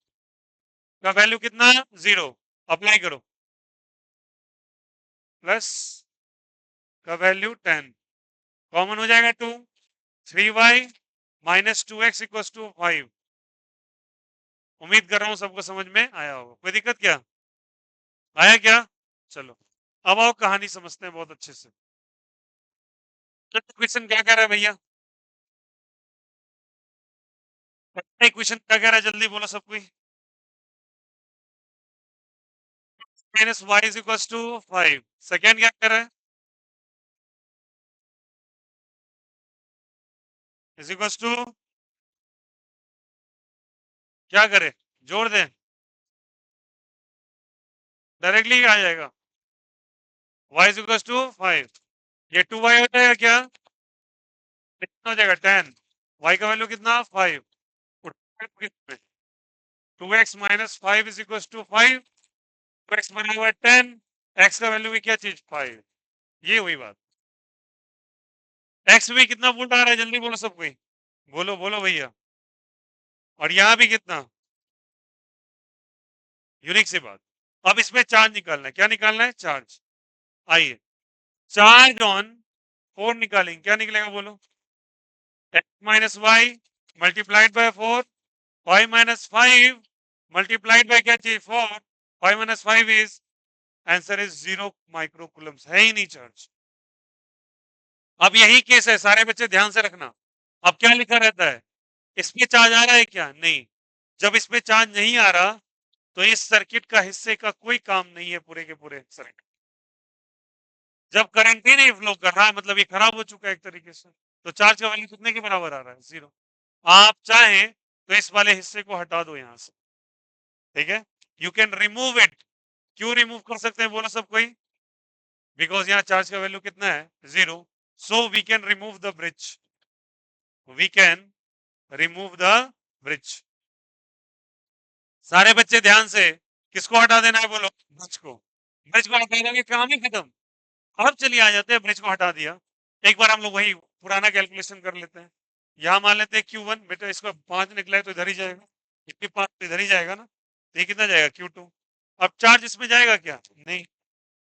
का वैल्यू कितना, 0। अप्लाई करो, प्लस का वैल्यू 10, कॉमन हो जाएगा 2। 3y-2x = 5। उम्मीद कर रहा हूं सबको समझ में आया होगा, कोई दिक्कत क्या, आया क्या। चलो अब आओ कहानी समझते हैं बहुत अच्छे से। क्वेश्चन क्या कह रहा है भैया, क्वेश्चन क्या कह रहा है, जल्दी बोलो सब कोई, -y = 5। सेकेंड क्या कह रहा है, इज इक्वल टू, क्या करें, जोड़ दें, डायरेक्टली आ जाएगा, y = 5। ये 2y हो जाएगा क्या, कितना हो जाएगा 10, y का वैल्यू कितना 5। 2x minus 5 is equal to 5, 2x बना हुआ है 10, x का वैल्यू भी क्या चीज 5, ये हुई बात। x भी कितना वोल्ट आ रहा है जल्दी बोलो सब कोई, बोलो बोलो भैया। और यहाँ भी कितना, यूनिक सी बात। अब इसमें चार्ज निकालना है, क्या निकालना है, चार्ज। आइए, चार्ज ऑन 4 निकालेंगे, क्या निकलेगा बोलो, x minus y multiplied by 4, 5 minus 5 multiplied by क्या चाहिए 4, 5 minus 5 is, answer is 0 micro coulombs, है ही नहीं चार्ज। अब यही केस है, सारे बच्चे ध्यान से रखना। अब क्या लिखा रहता है, इसमें चार्ज आ रहा है क्या, नहीं। जब इसमें चार्ज नहीं आ रहा तो इस सर्किट का हिस्से का कोई काम नहीं है पूरे के पूरे सर्किट। जब करंट ही नहीं फ्लो कर रहा है मतलब ये खराब हो चुका है एक तरीके से, तो चार्ज का वैल्यू कितने के बराबर आ रहा है, 0। आप चाहें तो इस वाले हिस्से को हटा दो यहां से, ठीक है, यू कैन रिमूव इट। क्यों रिमूव कर सकते हैं बोलो सब कोई, बिकॉज यहाँ चार्ज का वैल्यू कितना है, 0, so we can remove the bridge, we can remove the bridge. सारे बच्चे ध्यान से, किसको हटा देना है बोलो, ब्रिज को। ब्रिज को हटा दोगे काम ही खत्म। अब चलिए आ जाते हैं, ब्रिज को हटा दिया, एक बार हम लोग वही पुराना कैलकुलेशन कर लेते हैं। यहाँ मान लेते हैं Q1, बेटा इसका 5 निकला है तो इधर ही जाएगा, इसके 5 तो इधर ही जाएगा ना, तो ये कितना जाएगा Q2। अब चार्ज इसमें जाएगा क्या, नहीं,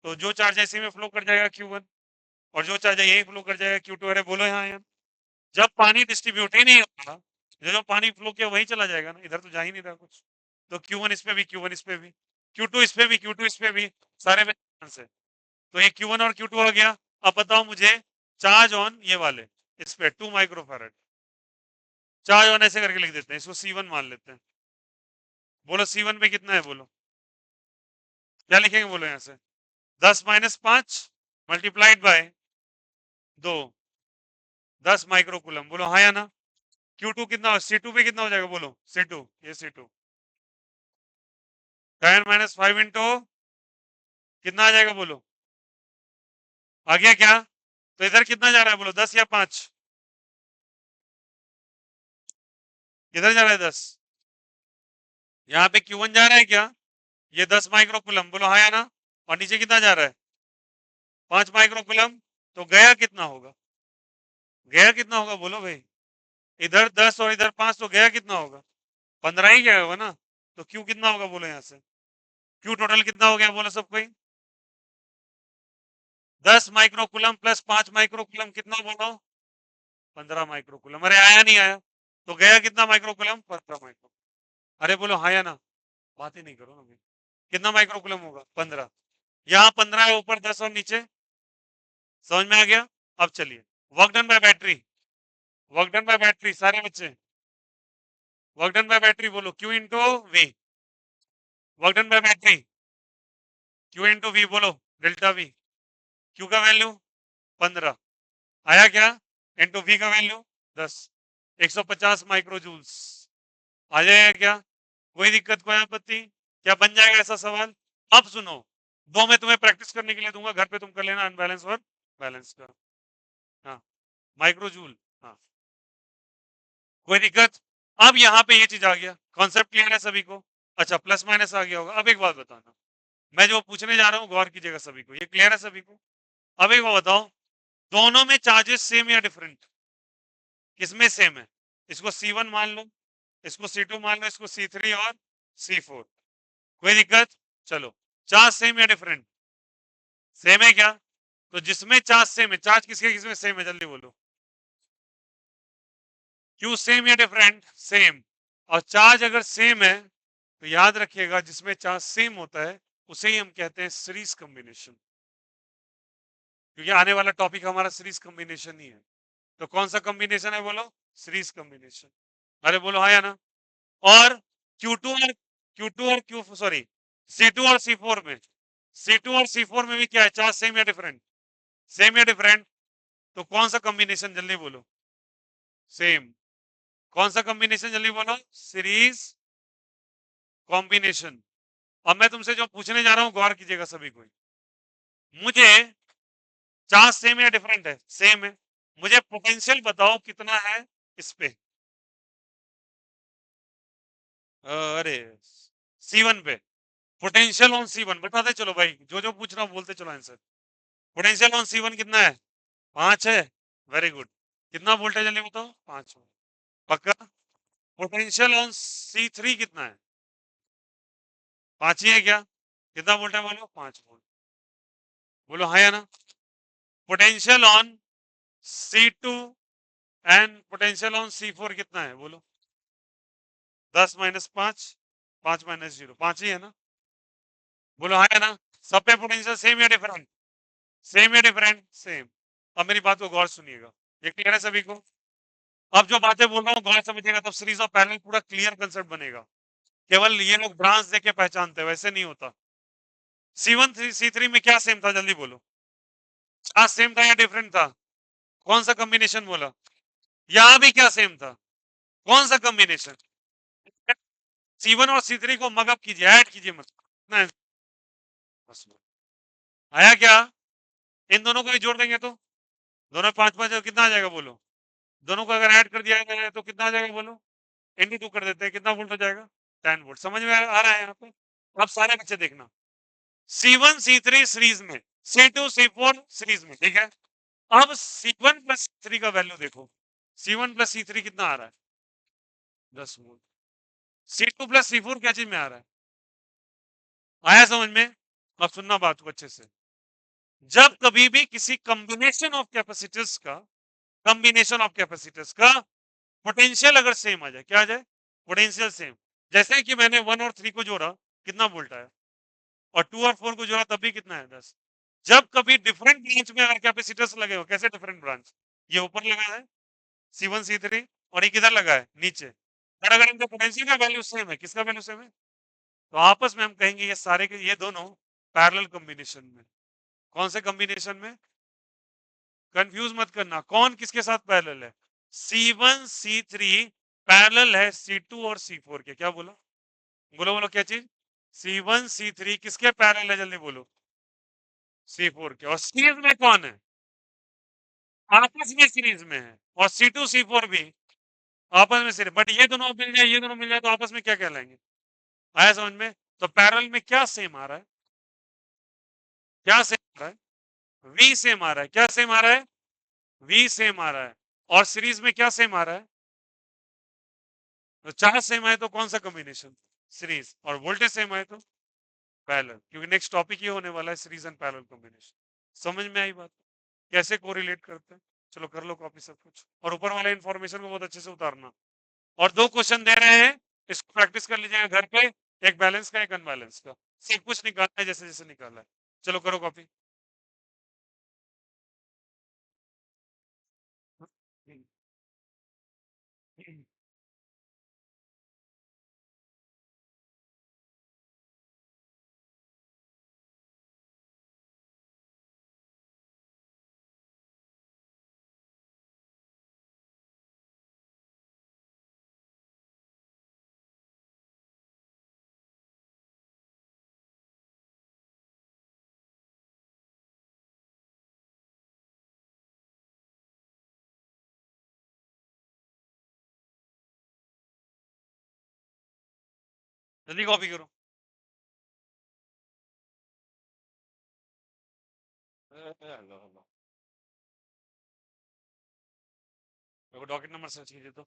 तो जो चार्ज है इसी में फ्लो कर जाएगा Q1, और जो चार्ज है यही फ्लो कर जाएगा Q2। अरे बोलो यहाँ यार, जब पानी डिस्ट्रीब्यूट ही नहीं होगा, जो पानी फ्लो किया वही चला जाएगा ना, इधर तो जा ही नहीं रहा कुछ। तो Q1 इस पे भी, Q1 इस पे भी, Q2 इस पे भी, Q2 इस पे भी, सारे में से। तो ये Q1 और Q2 आ गया। अब बताओ मुझे, चार्ज ऑन ये वाले इस पे 2 माइक्रोफैरड, चार्ज ऑन ऐसे करके लिख देते हैं, इसको C1 मान लेते हैं। बोलो C1 पे कितना है बोलो, क्या लिखेंगे बोलो यहाँ से, 10 माइनस 5 मल्टीप्लाइड बाय 2, 10 माइक्रोकूलम, बोलो हाँ या ना। Q2 कितना, C2 पे कितना हो जाएगा बोलो, C2, ये C2 10 माइनस 5 इंटू कितना आ जाएगा बोलो, आ गया क्या, तो इधर कितना जा रहा है बोलो, 10 या 5, किधर जा रहा है 10, यहाँ पे Q1 जा रहा है क्या, ये 10 माइक्रोकूलम, बोलो हाँ या ना। और नीचे कितना जा रहा है, 5 माइक्रोकूलम, तो गया कितना होगा, गया कितना होगा बोलो भाई, इधर 10 और इधर 5, तो गया कितना होगा, 15 ही गया होगा ना। तो क्यू कितना होगा बोलो यहाँ से, क्यू टोटल कितना हो गया बोलो सब कोई, 10 माइक्रोकूलम प्लस 5 माइक्रोकूलम कितना बोलो, 15 माइक्रोकूलम। अरे आया नहीं आया, तो गया कितना माइक्रोकूलम, 15 माइक्रोकूलम। अरे बोलो हाँ या ना, बात ही नहीं करो ना भाई, कितना माइक्रोकूलम होगा, 15, यहाँ 15 है, ऊपर 10 और नीचे, समझ में आ गया। अब चलिए, work done by battery, work done by battery, सारे बच्चे वर्क डन बाय बैटरी बोलो, Q into V, work done by battery, Q into V बोलो, डेल्टा वी, क्यू का वैल्यू 15 आया क्या, इंटू वी का वैल्यू 10, 150 माइक्रो जूल्स आ जाएगा क्या, कोई दिक्कत कोई आपत्ति, क्या बन जाएगा ऐसा सवाल। अब सुनो, दो मैं तुम्हें प्रैक्टिस करने के लिए दूंगा, घर पे तुम कर लेना अनबैलेंस और बैलेंस का। हाँ, माइक्रो जूल, हाँ, कोई दिक्कत। अब यहाँ पे ये चीज आ गया, कॉन्सेप्ट क्लियर है सभी को, अच्छा प्लस माइनस आ गया होगा। अब एक बात बताना, मैं जो पूछने जा रहा हूँ गौर कीजिएगा सभी को, ये क्लियर है सभी को। अब एक बात बताओ, दोनों में चार्जेस सेम या डिफरेंट, किसमें सेम है, इसको C1 मान लो, इसको C2 मान लो, इसको C3 और C4, कोई दिक्कत। चलो, चार्ज सेम या डिफरेंट, सेम है क्या, तो जिसमें चार्ज सेम है, चार्ज किसके किसमें सेम है जल्दी बोलो, क्यों सेम या डिफरेंट, सेम। और चार्ज अगर सेम है तो याद रखिएगा, जिसमें चार्ज सेम होता है उसे ही हम कहते हैं सीरीज कॉम्बिनेशन, क्योंकि आने वाला टॉपिक हमारा सीरीज कॉम्बिनेशन ही है। तो कौन सा कॉम्बिनेशन है बोलो, सीरीज कॉम्बिनेशन। अरे बोलो हाँ या ना। और Q2 और Q सॉरी C2 और C4 में, C2 और C4 में भी क्या है, चार्ज सेम या डिफरेंट, सेम या डिफरेंट, तो कौन सा कॉम्बिनेशन जल्दी बोलो, सेम। कौन सा कॉम्बिनेशन जल्दी बोलो, सीरीज कॉम्बिनेशन। अब मैं तुमसे जो पूछने जा रहा हूं गौर कीजिएगा सभी को, मुझे चार्ज सेम या डिफरेंट है, सेम है, मुझे पोटेंशियल बताओ कितना है इस पे, अरे C1 पे पोटेंशियल ऑन C1 बताते चलो भाई, जो जो पूछ रहा हूँ बोलते चलो आंसर। पोटेंशियल ऑन C1 कितना है? 5 है। Very good. कितना वोल्टेज है बताओ? 5 वोल्ट। पक्का? पोटेंशियल ऑन C3 कितना है? 5 ही है क्या? कितना वोल्ट है बोलो? 5 वोल्ट। बोलो हाँ या ना? Potential on C2 and potential on C4 कितना है बोलो? 10 - 5, 5 - 0, 5 ही है ना? बोलो हाँ या ना? सब पे पोटेंशियल सेम या डिफरेंट? सेम या डिफरेंट? सेम। अब मेरी बात को गौर सुनिएगा, ये क्लियर है सभी को? अब जो बातें बोल रहा हूँ गौर समझिएगा, तब सीरीज ऑफ पैरेलल पूरा क्लियर कंसेप्ट बनेगा। केवल ये लोग ब्रांच देख के पहचानते हैं, वैसे नहीं होता। C1 C3 में क्या सेम था जल्दी बोलो? क्या सेम था या डिफरेंट था? कौन सा कॉम्बिनेशन बोला? यहाँ भी क्या सेम था? कौन सा कॉम्बिनेशन? C1 और C3 को मगअप कीजिए, ऐड कीजिए मत। आया क्या? इन दोनों को भी जोड़ देंगे तो दोनों 5 5 कितना आ जाएगा बोलो? दोनों को अगर ऐड कर दिया जाए तो कितना आ जाएगा बोलो? इंटू 2 कर देते हैं, कितना वोल्ट हो जाएगा? 10 वोल्ट। समझ में आ रहा है यहाँ पे? अब सारे बच्चे देखना, C1 C3 सीरीज में, C2 C4 सीरीज में, ठीक है? अब C1 प्लस C3 का वैल्यू देखो। C1 प्लस C3 कितना आ रहा है? 10 वोल्ट। C2 प्लस C4 क्या चीज में आ रहा है? आया समझ में? अब सुनना बात को अच्छे से। जब कभी भी किसी कॉम्बिनेशन ऑफ कैपेसिटर्स का, कॉम्बिनेशन ऑफ कैपेसिटर्स का पोटेंशियल अगर सेम आ जाए, क्या आ जाए? Potential same. जैसे कि मैंने 1 और 3 को जोड़ा, कितना वोल्ट आया? और 2 और 4 को जोड़ा तब भी कितना है? 10। जब कभी डिफरेंट ब्रांच में अगर कैपेसिटर्स लगे हो, कैसे डिफरेंट ब्रांच? ये ऊपर लगा है C1 C3, और ये किधर लगा है? नीचे। और अगर इनका पोटेंशियल का वैल्यू सेम है, किसका वैल्यू सेम है? तो आपस में हम कहेंगे ये सारे के ये दोनों पैरेलल कॉम्बिनेशन में। कौन से कॉम्बिनेशन में? कंफ्यूज मत करना, कौन किसके साथ पैरेलल है? C1 C3 पैरेलल है C2 और C4 के। क्या बोला? बोलो बोलो क्या चीज? C1 C3 किसके पैरेलल है जल्दी बोलो? C4 के। और सीरीज में कौन है? आपस में सीरीज में है। और C2 C4 भी आपस में सीरीज, बट ये दोनों मिल जाए, ये दोनों मिल जाए तो आपस में क्या कहलाएंगे? आया समझ में? तो पैरेलल में क्या सेम आ रहा है? क्या सेम आ रहा है? V सेम आ रहा है। क्या सेम आ रहा है? V सेम आ रहा है। और सीरीज में क्या सेम आ रहा है? तो चार सेम आए तो कौन सा कॉम्बिनेशन? सीरीज। और वोल्टेज सेम आए तो पैरेलल, क्योंकि नेक्स्ट टॉपिक ये होने वाला है, सीरीज एंड पैरेलल कॉम्बिनेशन। समझ में आई बात? कैसे कोरिलेट करते हैं? चलो कर लो कॉपी सब कुछ, और ऊपर वाले इन्फॉर्मेशन को बहुत अच्छे से उतारना। और दो क्वेश्चन दे रहे हैं, इसको प्रैक्टिस कर लीजिएगा घर पे। एक बैलेंस का, एक अनबैलेंस का। सब कुछ निकालना है जैसे जैसे निकाला है। चलो करो कॉपी। जल्दी कॉपी करो। डॉक्यूमेंट नंबर सर्च कीजिए तो,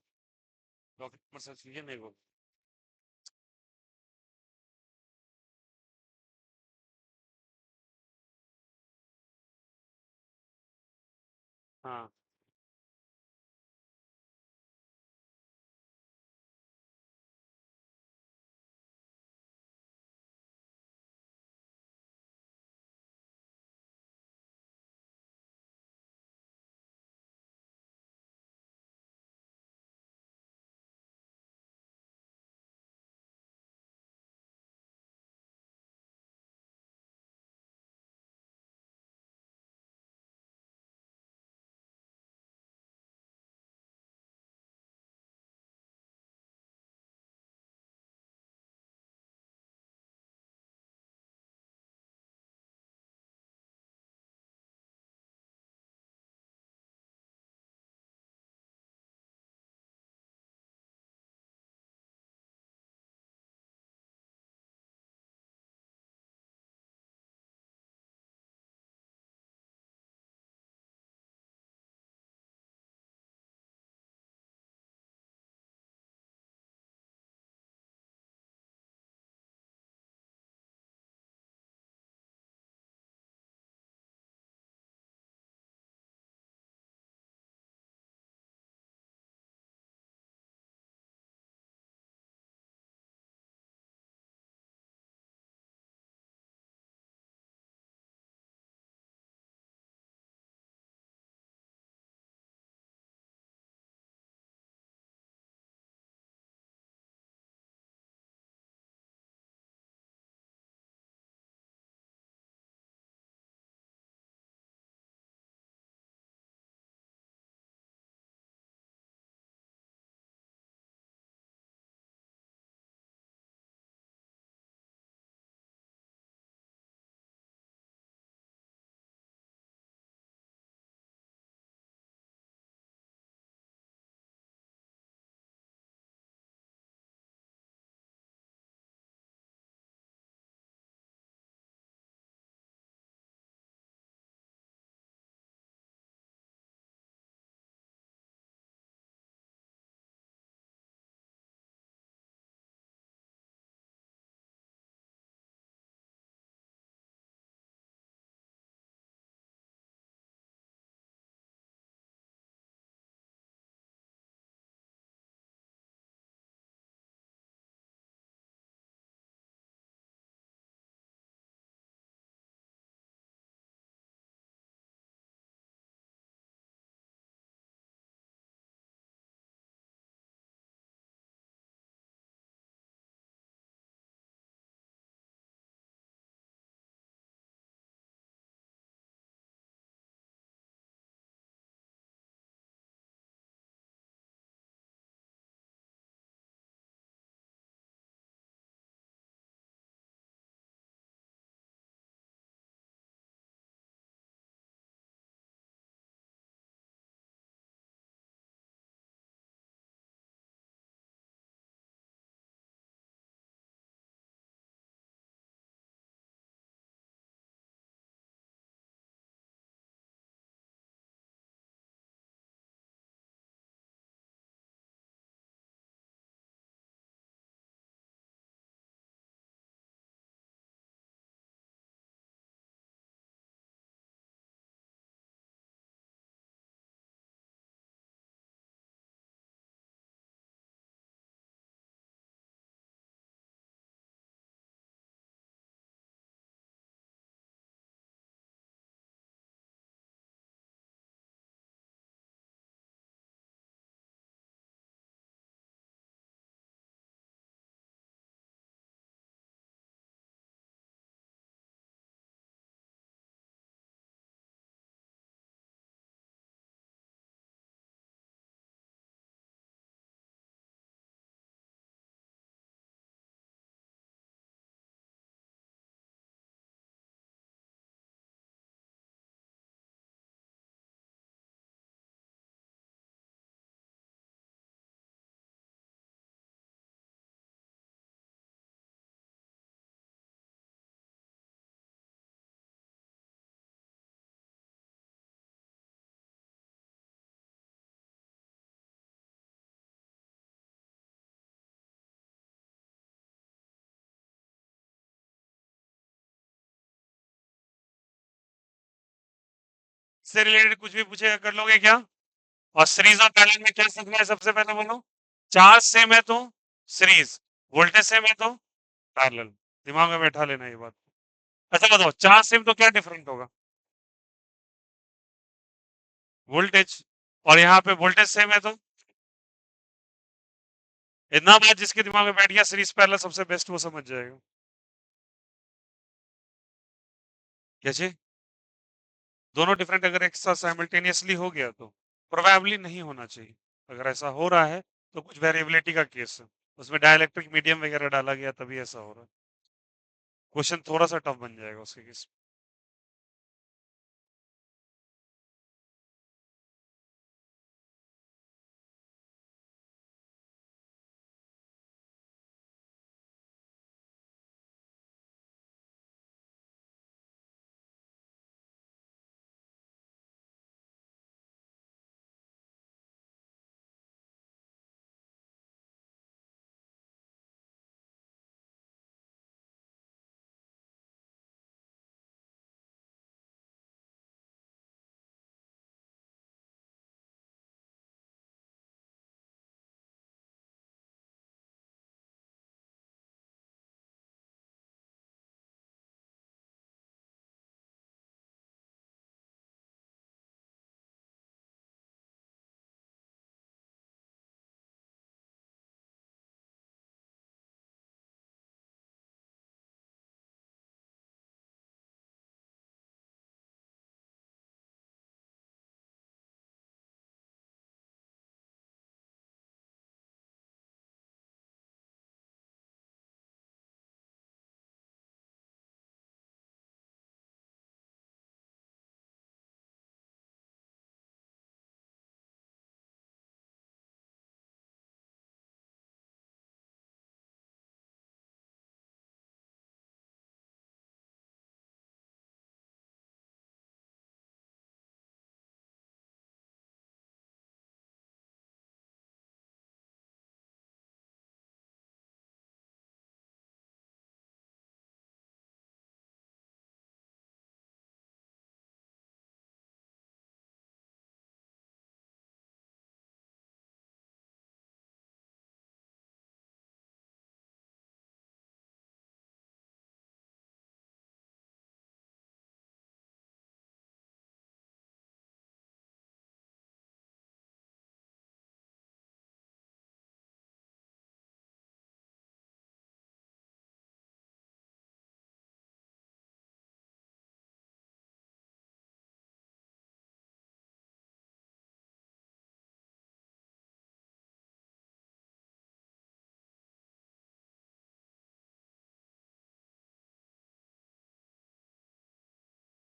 डॉक्यूमेंट नंबर सर्च कीजिए मेरे को। हाँ। से रिलेटेड कुछ भी पूछेगा कर लोगे क्या? और सीरीज और पैरेलल में क्या सीखना है सबसे पहले बोलो? चार्ज सेम है तो सीरीज, वोल्टेज सेम है तो पैरेलल। दिमाग में बैठा लेना ये बात। अच्छा बताओ, चार्ज सेम तो क्या डिफरेंट होगा? वोल्टेज। और यहाँ पे वोल्टेज सेम है तो इतना बात जिसके दिमाग में बैठ गया सीरीज पैरेलल सबसे बेस्ट वो समझ जाएगा। कैसे? दोनों डिफरेंट अगर एक साथ साइमल्टेनियसली हो गया तो प्रोबेबली नहीं होना चाहिए। अगर ऐसा हो रहा है तो कुछ वेरिएबिलिटी का केस है, उसमें डाइलेक्ट्रिक मीडियम वगैरह डाला गया तभी ऐसा हो रहा है। क्वेश्चन थोड़ा सा टफ बन जाएगा उसके केस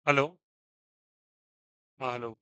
हेलो। हाँ हेलो।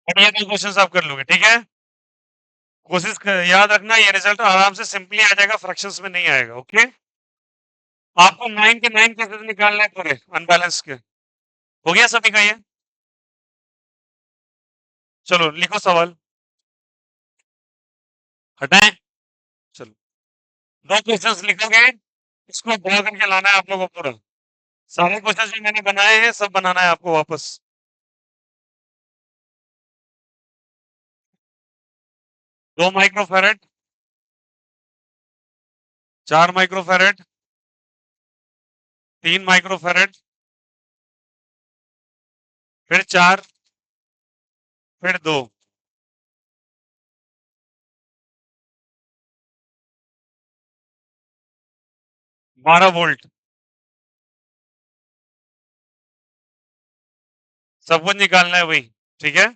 बढ़िया, दो क्वेश्चन आप कर लोगे ठीक है। याद रखना, ये रिजल्ट आराम से सिंपली आ जाएगा, फ्रैक्शंस में नहीं आएगा। ओके, आपको 9 के 9 केसेस निकालना है पूरे अनबैलेंस के। हो गया सभी का ये? चलो लिखो सवाल, हटाएं। चलो, 2 क्वेश्चंस लिखोगे, इसको ड्रा करके लाना है आप लोगों को पूरा। सारे क्वेश्चंस जो मैंने बनाए हैं सब बनाना है आपको वापस। 2 माइक्रोफैरेड, 4 माइक्रोफैरेड, 3 माइक्रोफैरेड, फिर 4, फिर 2। 12 वोल्ट। सब कुछ निकालना है वही, ठीक है।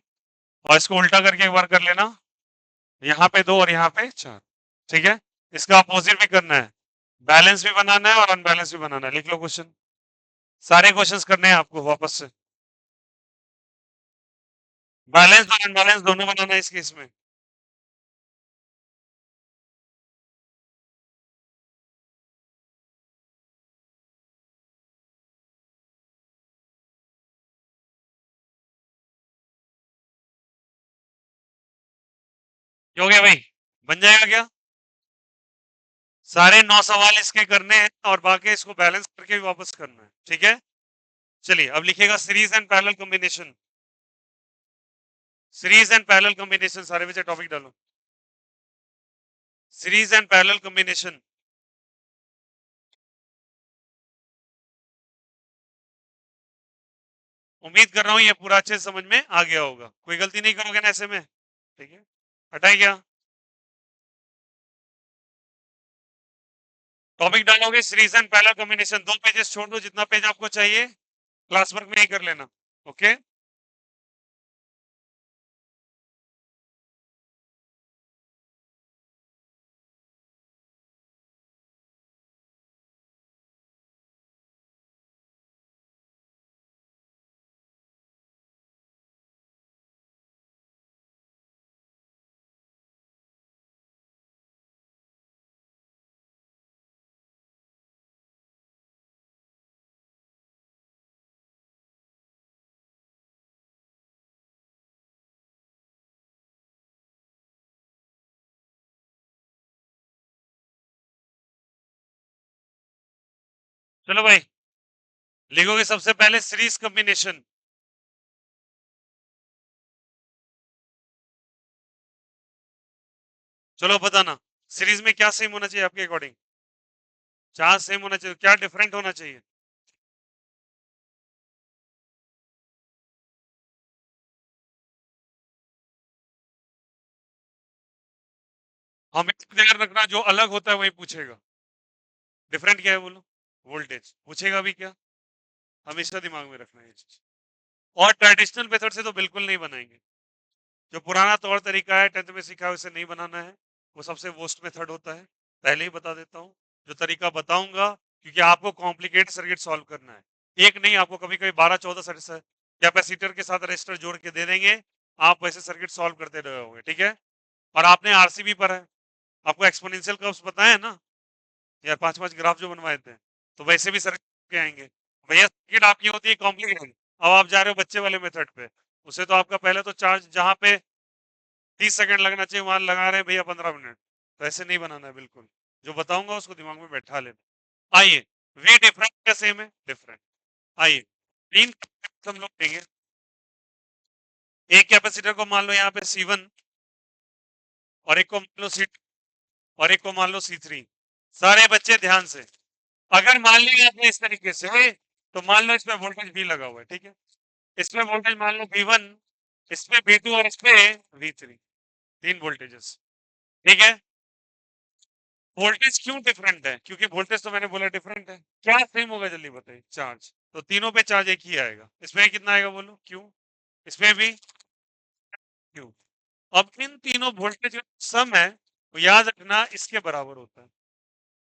और इसको उल्टा करके एक बार कर लेना, यहाँ पे 2 और यहाँ पे 4, ठीक है। इसका अपोजिट भी करना है, बैलेंस भी बनाना है और अनबैलेंस भी बनाना है। लिख लो क्वेश्चन, सारे क्वेश्चंस करने हैं आपको वापस से। बैलेंस और अनबैलेंस दोनों बनाना है इस केस में। क्या हो गया भाई, बन जाएगा क्या? सारे 9 सवाल इसके करने हैं और बाकी इसको बैलेंस करके भी वापस करना है, ठीक है। चलिए अब लिखिएगा series and parallel combination. Series and parallel combination, सारे में से टॉपिक डालो, सीरीज एंड पैरेलल कॉम्बिनेशन। उम्मीद कर रहा हूँ ये पूरा अच्छे से समझ में आ गया होगा, कोई गलती नहीं करोगे ना ऐसे में, ठीक है। हटाए क्या, टॉपिक डालोगे series and parallel combination, 2 pages छोड़ दो, जितना पेज आपको चाहिए क्लास वर्क में ही कर लेना। ओके, चलो भाई, लिखोगे सबसे पहले सीरीज कॉम्बिनेशन। चलो बताना, सीरीज में क्या सेम होना चाहिए आपके अकॉर्डिंग? 4 सेम होना चाहिए, क्या डिफरेंट होना चाहिए? हमें ध्यान रखना, जो अलग होता है वही पूछेगा। डिफरेंट क्या है बोलो? वोल्टेज पूछेगा भी क्या, हमेशा दिमाग में रखना है ये चीज। और ट्रेडिशनल मेथड से तो बिल्कुल नहीं बनाएंगे, जो पुराना तौर तरीका है 10th में सीखा है उसे नहीं बनाना है, वो सबसे वर्स्ट मेथड होता है, पहले ही बता देता हूँ। जो तरीका बताऊंगा, क्योंकि आपको कॉम्प्लिकेटेड सर्किट सॉल्व करना है, एक नहीं, आपको कभी कभी 12-14 कैपेसिटर के साथ रजिस्टर जोड़ के दे देंगे, आप वैसे सर्किट सॉल्व करते रहे होंगे, ठीक है। और आपने आरसीबी पर है, आपको एक्सपोनेंशियल कर्व्स बताए हैं ना यार, 5-5 ग्राफ जो बनवाए थे, तो वैसे भी सर्किट के आएंगे। भैया सर्किट आपकी होती है कॉम्प्लिकेटेड, अब आप जा रहे हो बच्चे वाले मेथड पे, उसे तो आपका पहले तो चार्ज जहाँ पे 30 सेकंड लगना चाहिए वहां लगा रहे हैं भैया 15 मिनट, तो ऐसे नहीं बनाना है बिल्कुल। जो बताऊंगा उसको दिमाग में बैठा लेना। आइए, वे डिफरेंट क्या सेम है? डिफरेंट। आइए, 3 हम लोग देंगे, एक कैपेसिटर को मान लो यहाँ पे C1, और एक को मान लो C2, और एक को मान लो C3। सारे बच्चे ध्यान से, अगर मान लिया आपने इस तरीके से, तो मान लो इसमें वोल्टेज V लगा हुआ है, ठीक है। इसमें वोल्टेज मान लो V1, इसमें V2 और इसमें V3, 3 वोल्टेजेस, ठीक है। वोल्टेज क्यों डिफरेंट है? क्योंकि वोल्टेज तो मैंने बोला डिफरेंट है। क्या सेम होगा जल्दी बताइए? चार्ज, तो तीनों पे चार्ज एक ही आएगा। इसमें कितना आएगा बोलो? क्यों? इसमें भी क्यों। अब इन तीनों वोल्टेज का सम है, तो याद रखना इसके बराबर होता है।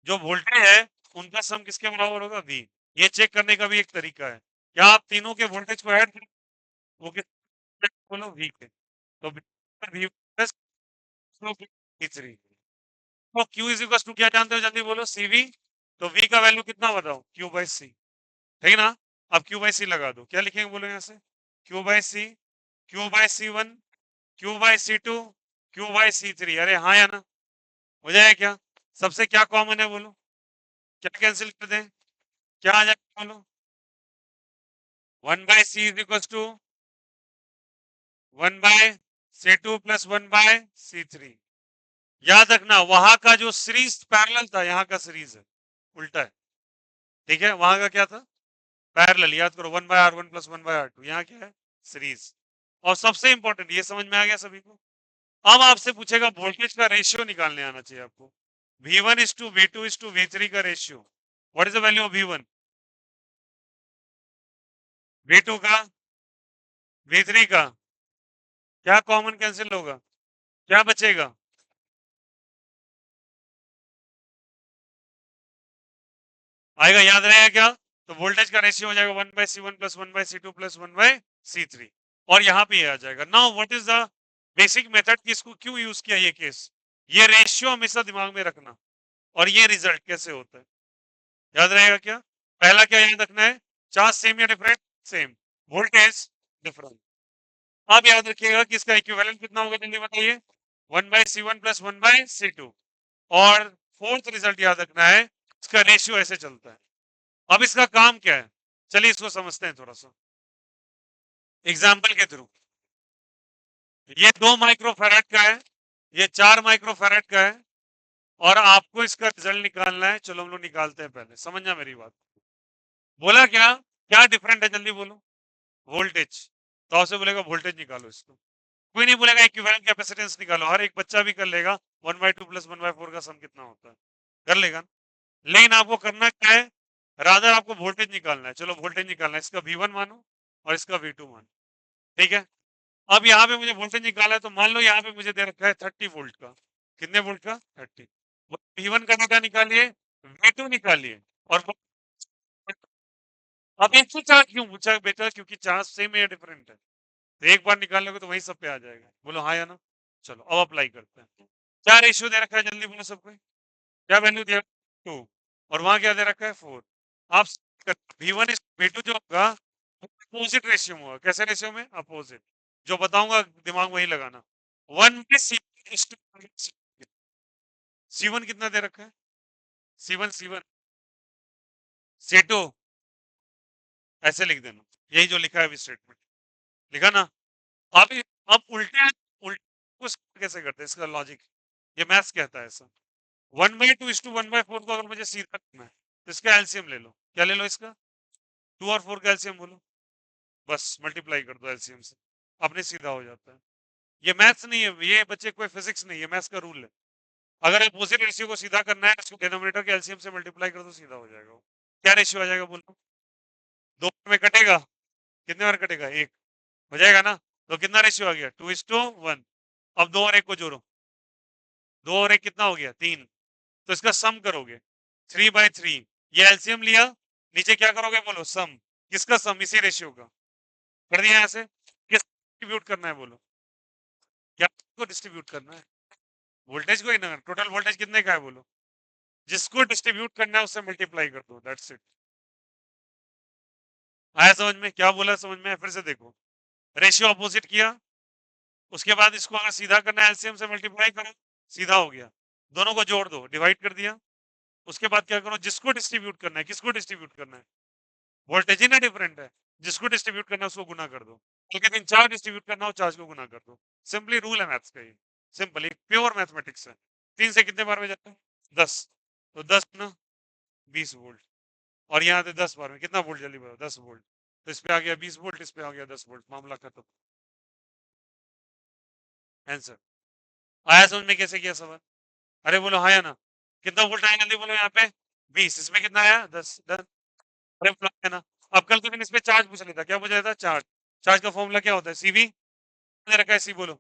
जो वोल्टेज है उनका सम किसके बराबर होगा? V। ये चेक करने का भी एक तरीका है, क्या आप तीनों के वोल्टेज को ऐड, वो किस बोलो V के, तो V V3। तो Q इज इक्वल टू क्या जानते हो जल्दी बोलो, CV। तो V का वैल्यू कितना बताओ, Q बाई C, ठीक ना। अब Q बाई C लगा दो, क्या लिखेंगे बोलो यहाँ से, Q by C, Q by C1, Q by C2, Q by C3। अरे हाँ या ना, हो जाएगा क्या, सबसे क्या कॉमन है बोलो, क्या कैंसिल कर दें, क्या आ जाएगा बोलो, 1 by C is equal to 1 by C2 plus 1 by C3। याद रखना वहां का जो सीरीज पैरेलल था, यहाँ का सीरीज है उल्टा है, ठीक है, वहां का क्या था पैरेलल, याद करो 1 bye R1 plus 1 bye R2, यहाँ क्या है सीरीज। और सबसे इंपॉर्टेंट, ये समझ में आ गया सभी को। अब आपसे पूछेगा वोल्टेज का रेशियो निकालने आना चाहिए आपको, V1 is to V2 is to V3 का ratio, what is the value of V1, V2 का, V3 का, क्या कॉमन कैंसिल होगा, क्या बचेगा, आएगा, याद रहेगा क्या, तो वोल्टेज का रेशियो हो जाएगा 1 by C1 plus 1 by C2 plus 1 by C3। और यहाँ पे आ जाएगा। Now what is the basic method, किसको क्यों यूज किया ये केस, ये रेशियो हमेशा दिमाग में रखना, और ये रिजल्ट कैसे होता है याद रहेगा क्या, पहला क्या याद रखना है, चार्ज सेम या डिफरेंट, सेम, वोल्टेज डिफरेंट। अब याद रखिएगा कि इसका इक्विवेलेंट कितना होगा जल्दी बताइए, 1 by C1 plus 1 by C2। और फोर्थ रिजल्ट याद रखना है, इसका रेशियो ऐसे चलता है। अब इसका काम क्या है, चलिए इसको समझते हैं थोड़ा सा एग्जाम्पल के थ्रू। ये 2 माइक्रोफैराड का है, ये 4 माइक्रोफैराड का है, और आपको इसका रिजल्ट निकालना है। चलो हम लोग निकालते हैं, पहले समझना मेरी बात। बोला क्या, क्या डिफरेंट है जल्दी बोलो, वोल्टेज। तो आपसे बोलेगा वोल्टेज निकालो इसको, कोई नहीं बोलेगा इक्विवेलेंट कैपेसिटेंस निकालो, हर एक बच्चा भी कर लेगा, 1/2 प्लस 1/4 का सम कितना होता है, कर लेगा। लेकिन आपको करना क्या है, रादर आपको वोल्टेज निकालना है। चलो वोल्टेज निकालना है, इसका V1 मानो और इसका V2 मानो, ठीक है। अब यहाँ पे मुझे वोल्टेज निकाला है, तो मान लो यहाँ पे मुझे दे रखा है 30 वोल्ट का, कितने वोल्ट का 30। V1 का डेटा निकालिए, V2 निकालिए, और अब एक ही चार्ज क्यों पूछा है बेटा, क्योंकि चार्ज सेम है या डिफरेंट है, तो एक बार निकाल लोगे तो वही सब पे आ जाएगा, बोलो हाँ या ना। चलो अब अप्लाई करते हैं, क्या रेशियो दे रखा है जल्दी बोलो सबको, क्या वैल्यू दिया 2, और वहां क्या दे रखा है 4। आप V1 V2 जो होगा अपोजिट रेशियो में होगा, कैसे रेशियो में, अपोजिट, जो बताऊंगा दिमाग वही लगाना। 1 में C1 कितना दे रखा है, C1 C1 C2 ऐसे लिख देना, यही जो लिखा है अभी स्टेटमेंट, लिखा ना। अब अब उल्टे उल्टे उस कैसे करते हैं, इसका लॉजिक, ये मैथ्स कहता है ऐसा। 1/2 इज टू 1/4 को अगर मुझे सीधा करना है, तो इसका एलसीएम ले लो, क्या ले लो इसका, 2 और 4 का एलसीएम बोलो, बस मल्टीप्लाई कर दो एलसीएम से, अपने सीधा हो जाता है। ये मैथ्स नहीं है, ये बच्चे कोई फिजिक्स नहीं है, मैथ्स का रूल है। अगर अपोजिट रेशियो को सीधा करना है, इसको डिनोमिनेटर के एलसीएम से मल्टीप्लाई कर दो, सीधा हो जाएगा। क्या रेशियो आ जाएगा बोलो, 2 में कटेगा, कितने बार कटेगा, एक, हो जाएगा ना। तो कितना रेशियो आ गया, 2:1। अब 2 और 1 को जोड़ो, 2 और 1 कितना हो गया, 3। तो इसका सम करोगे 3/3, ये एलसीएम लिया, नीचे क्या करोगे बोलो, सम, किसका सम, इसी रेशियो का, कर दिया ऐसे, किस डिस्ट्रीब्यूट करना है बोलो, क्या को डिस्ट्रीब्यूट करना है, वोल्टेज को ही ना, टोटल वोल्टेज कितने का है बोलो, जिसको डिस्ट्रीब्यूट करना है उससे मल्टीप्लाई कर दो, दैट्स इट। आया समझ में, क्या बोला समझ में, फिर से देखो, रेशियो अपोजिट किया, उसके बाद इसको अगर सीधा करना है एलसीएम से मल्टीप्लाई करो, सीधा हो गया, दोनों को जोड़ दो, डिवाइड कर दिया, उसके बाद क्या करो, जिसको डिस्ट्रीब्यूट करना है, किसको डिस्ट्रीब्यूट करना है, वोल्टेज ही ना डिफरेंट है, जिसको डिस्ट्रीब्यूट करना है उसको गुना कर दो, लेकिन इन चार डिस्ट्रीब्यूट करना हो, चार्ज को गुना कर दो, सिंपली रूल है मैथ्स का, ये सिंपल एक प्योर मैथमेटिक्स है। 3 से कितने बार में जाता है, 10, तो 10 ना 20 वोल्ट, और यहाँ पे 10 बार में कितना वोल्ट जल्दी बताओ, 10 वोल्ट, तो इस पे आ गया 20 वोल्ट, इस पे आ गया 10 वोल्ट, मामला खत्म, आंसर। आया समझ में कैसे किया सवाल, अरे बोलो हाँ या ना, कितना वोल्ट आया जल्दी बोलो, यहाँ पे 20, इसमें कितना आया 10, डन, अरे बोलो है ना। अब कल के दिन इस पे चार्ज पूछ लेता, क्या पूछ लेता, चार्ज, चार्ज का फॉर्मूला क्या होता है, सीवी, रखा है सी बोलो,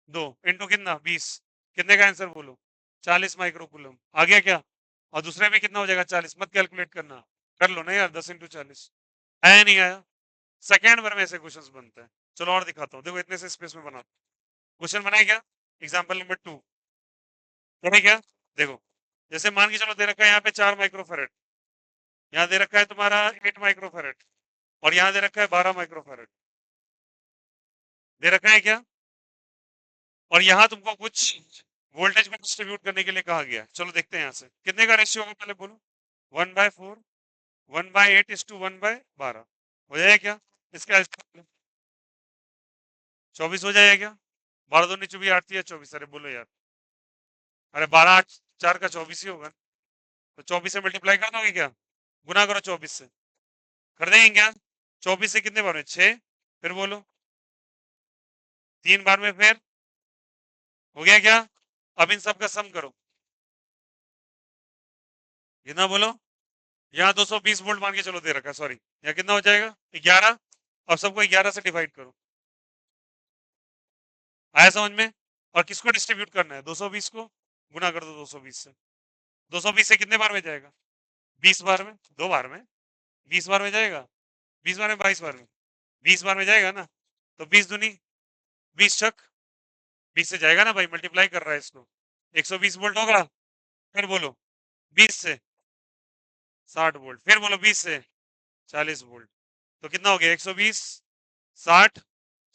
2 इंटू कितना 20, कितने का आंसर बोलो, 40 माइक्रो कूलम, आ गया क्या, और दूसरे में कितना हो जाएगा 40, मत कैलकुलेट करना, कर लो ना यार, 10 × 40, आया नहीं आया, सेकेंड भर में ऐसे क्वेश्चंस बनते हैं। चलो और दिखाता हूँ, देखो इतने से स्पेस में बना, क्वेश्चन बनाए क्या, एग्जाम्पल नंबर 2 करें क्या? देखो, जैसे मान के चलो दे रखा है यहाँ पे 4 माइक्रोफेरेड, यहाँ दे रखा है तुम्हारा 8 माइक्रोफेरेड, और यहाँ दे रखा है 12 माइक्रोफेरेड, दे रखा है क्या? और यहाँ तुमको कुछ वोल्टेज में डिस्ट्रीब्यूट करने के लिए कहा गया है। चलो देखते हैं यहाँ से कितने का रेशियो होगा, पहले बोलो। 1/4, 1/8:1/12 हो जाएगा क्या? इसका 24 हो जाएगा क्या? 12 दूनी 24, 8 3 24, अरे बोलो यार। अरे 12 8 4 का 24 ही होगा। तो 24 से मल्टीप्लाई कर दोगे क्या? गुना करो 24 से, कर देंगे क्या? 24 से कितने बार में? 6, फिर बोलो 3 बार में, फिर हो गया क्या? अब इन सब का सम करो, कितना बोलो? यहाँ 220 वोल्ट मान के चलो दे रखा है, सॉरी, यहाँ कितना हो जाएगा? 11। और सबको 11 से डिवाइड करो, आया समझ में? और किसको डिस्ट्रीब्यूट करना है? 220 को गुना कर दो 220 से। 220 से कितने बार में जाएगा? 20 बार में, 2 बार में, 20 बार में जाएगा, 20 बार में, 22 बार में, 20 बार में जाएगा ना? तो 20 दूनी 20 छक 20 से जाएगा ना भाई, मल्टीप्लाई कर रहा है इसको, 120 वोल्ट होगा। फिर बोलो 20 से 60 वोल्ट, फिर बोलो 20 से 40 वोल्ट। तो कितना हो गया? 120, 60,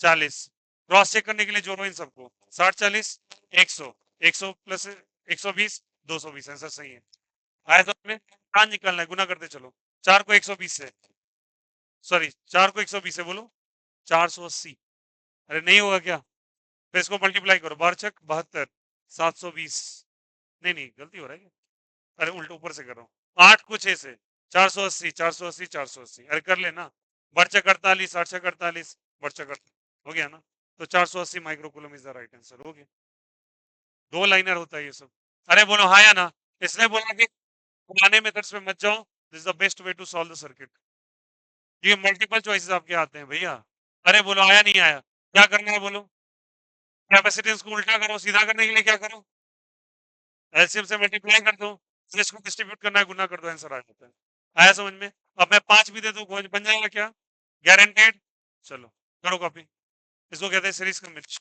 40। क्रॉस चेक करने के लिए जोड़ो इन सबको, 60 40 100, 100 प्लस 120 220, आंसर सही है। आया सब में? कहाँ निकालना है? गुना करते चलो, 4 को 120 से, सॉरी 4 को 120 से बोलो 480। अरे नहीं होगा क्या? फिर इसको मल्टीप्लाई करो, 12 छक 72, 720। नहीं नहीं, गलती हो रहा है क्या? अरे उल्टा ऊपर से कर रहा हूँ, 8 को 6 से, 480 480 480, अरे कर लेना। बढ़चक 48, 8 छक 48, बढ़चक हो गया ना? तो 480 microcoulomb is the right answer, हो गया। 2 लाइनर होता है ये सब। अरे बोलो हाँ या ना? इसने बोला कि पुराने मेथड्स पे मत जाओ, this is the best way to solve the circuit. ये मल्टीपल चॉइसेस आपके आते हैं भैया। अरे बोलो आया नहीं आया? क्या करना है बोलो? कैपेसिटेंस को उल्टा करो, सीधा करने के लिए क्या करो? एलसीएम से मल्टीप्लाई कर दो, फिर इसको डिस्ट्रीब्यूट करना है, गुना कर दो, आंसर आ जाता है। आया समझ में? अब मैं 5 भी दे दूं बन जाएगा क्या? गारंटेड। चलो करो कॉपी, इसको कहते हैं सीरीज का मिर्च।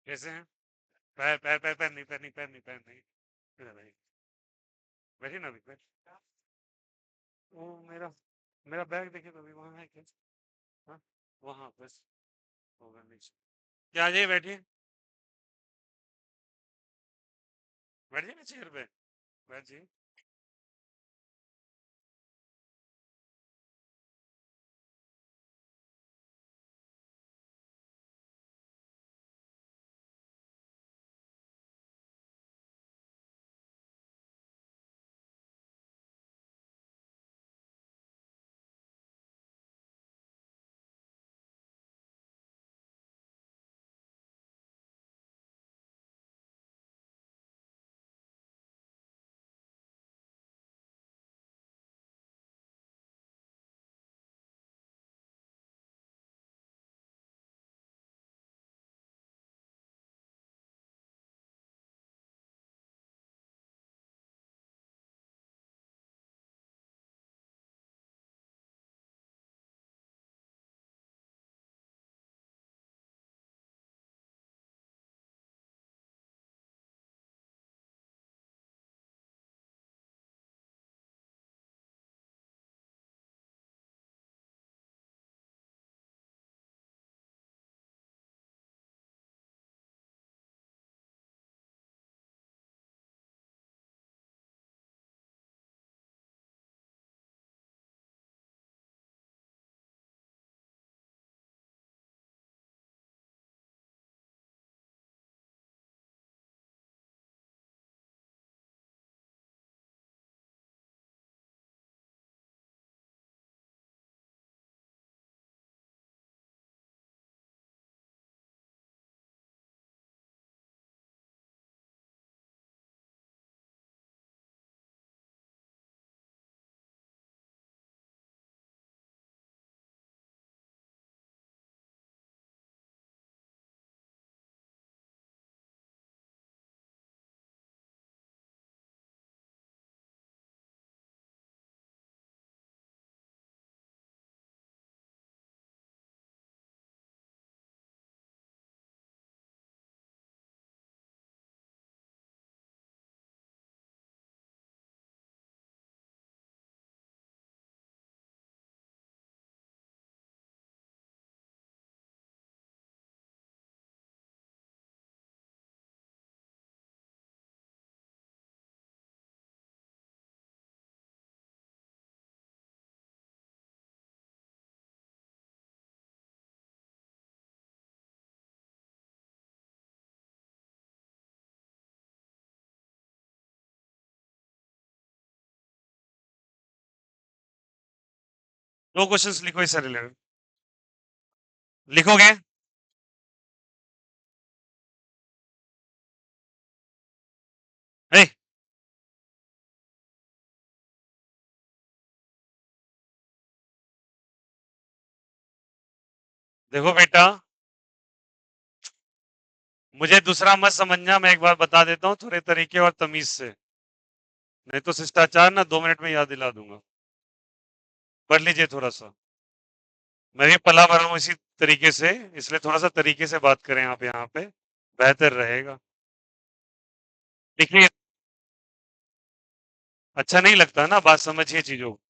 कैसे हैं? पैर पैर पैर पैर नहीं, पैर नहीं, पैर नहीं, पैर नहीं। इधर बैठिए। बैठिए ना अभी, बैठ। वो मेरा मेरा बैग देखिए तो अभी वहाँ है क्या? हाँ, वहाँ बस होगा नीचे। क्या, आ जाइए, बैठिए। बैठ जाइए ना चेयर पे। बैठ जाइए। दो क्वेश्चंस लिखो इससे रिलेटेड। लिखोगे? ए, देखो बेटा, मुझे दूसरा मत समझना, मैं एक बार बता देता हूँ थोड़े तरीके और तमीज से। नहीं तो शिष्टाचार ना 2 मिनट में याद दिला दूंगा। पढ़ लीजिए थोड़ा सा। मैं भी पला बड़ा हूँ इसी तरीके से, इसलिए थोड़ा सा तरीके से बात करें आप यहाँ पे, बेहतर रहेगा। देखिए, अच्छा नहीं लगता ना, बात समझिए चीजों को।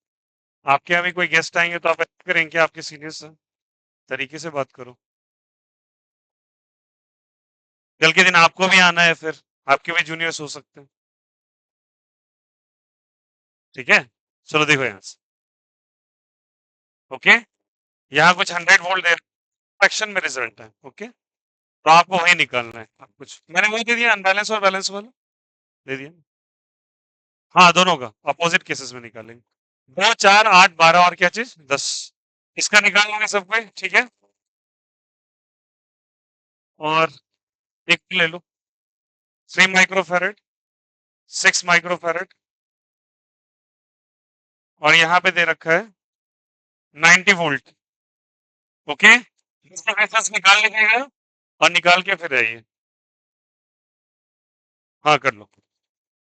आपके यहाँ भी कोई गेस्ट आएंगे तो आप ऐसा करेंगे आपके सीनियर से, तरीके से बात करो। कल के दिन आपको भी आना है, फिर आपके भी जूनियर्स हो सकते हैं। ठीक है, चलो देखो यहाँ से। ओके, यहाँ कुछ 100 वोल्ट दे एक्शन में रिजल्ट है। ओके, तो आपको वही निकालना है। आप कुछ मैंने वही दे दिया, अनबैलेंस और बैलेंस वाला दे दिया। हाँ, दोनों का अपोजिट केसेस में निकालेंगे। 2 4 8 12 और क्या चीज 10, इसका निकाल लेंगे सबको, ठीक है। और एक ले लो, 3 माइक्रोफेरेड, 6 माइक्रोफेरेड, और यहाँ पे दे रखा है 90 वोल्ट। ओके, इसका रेफरेंस निकाल लीजिएगा और निकाल के फिर आइए। हाँ, कर लो।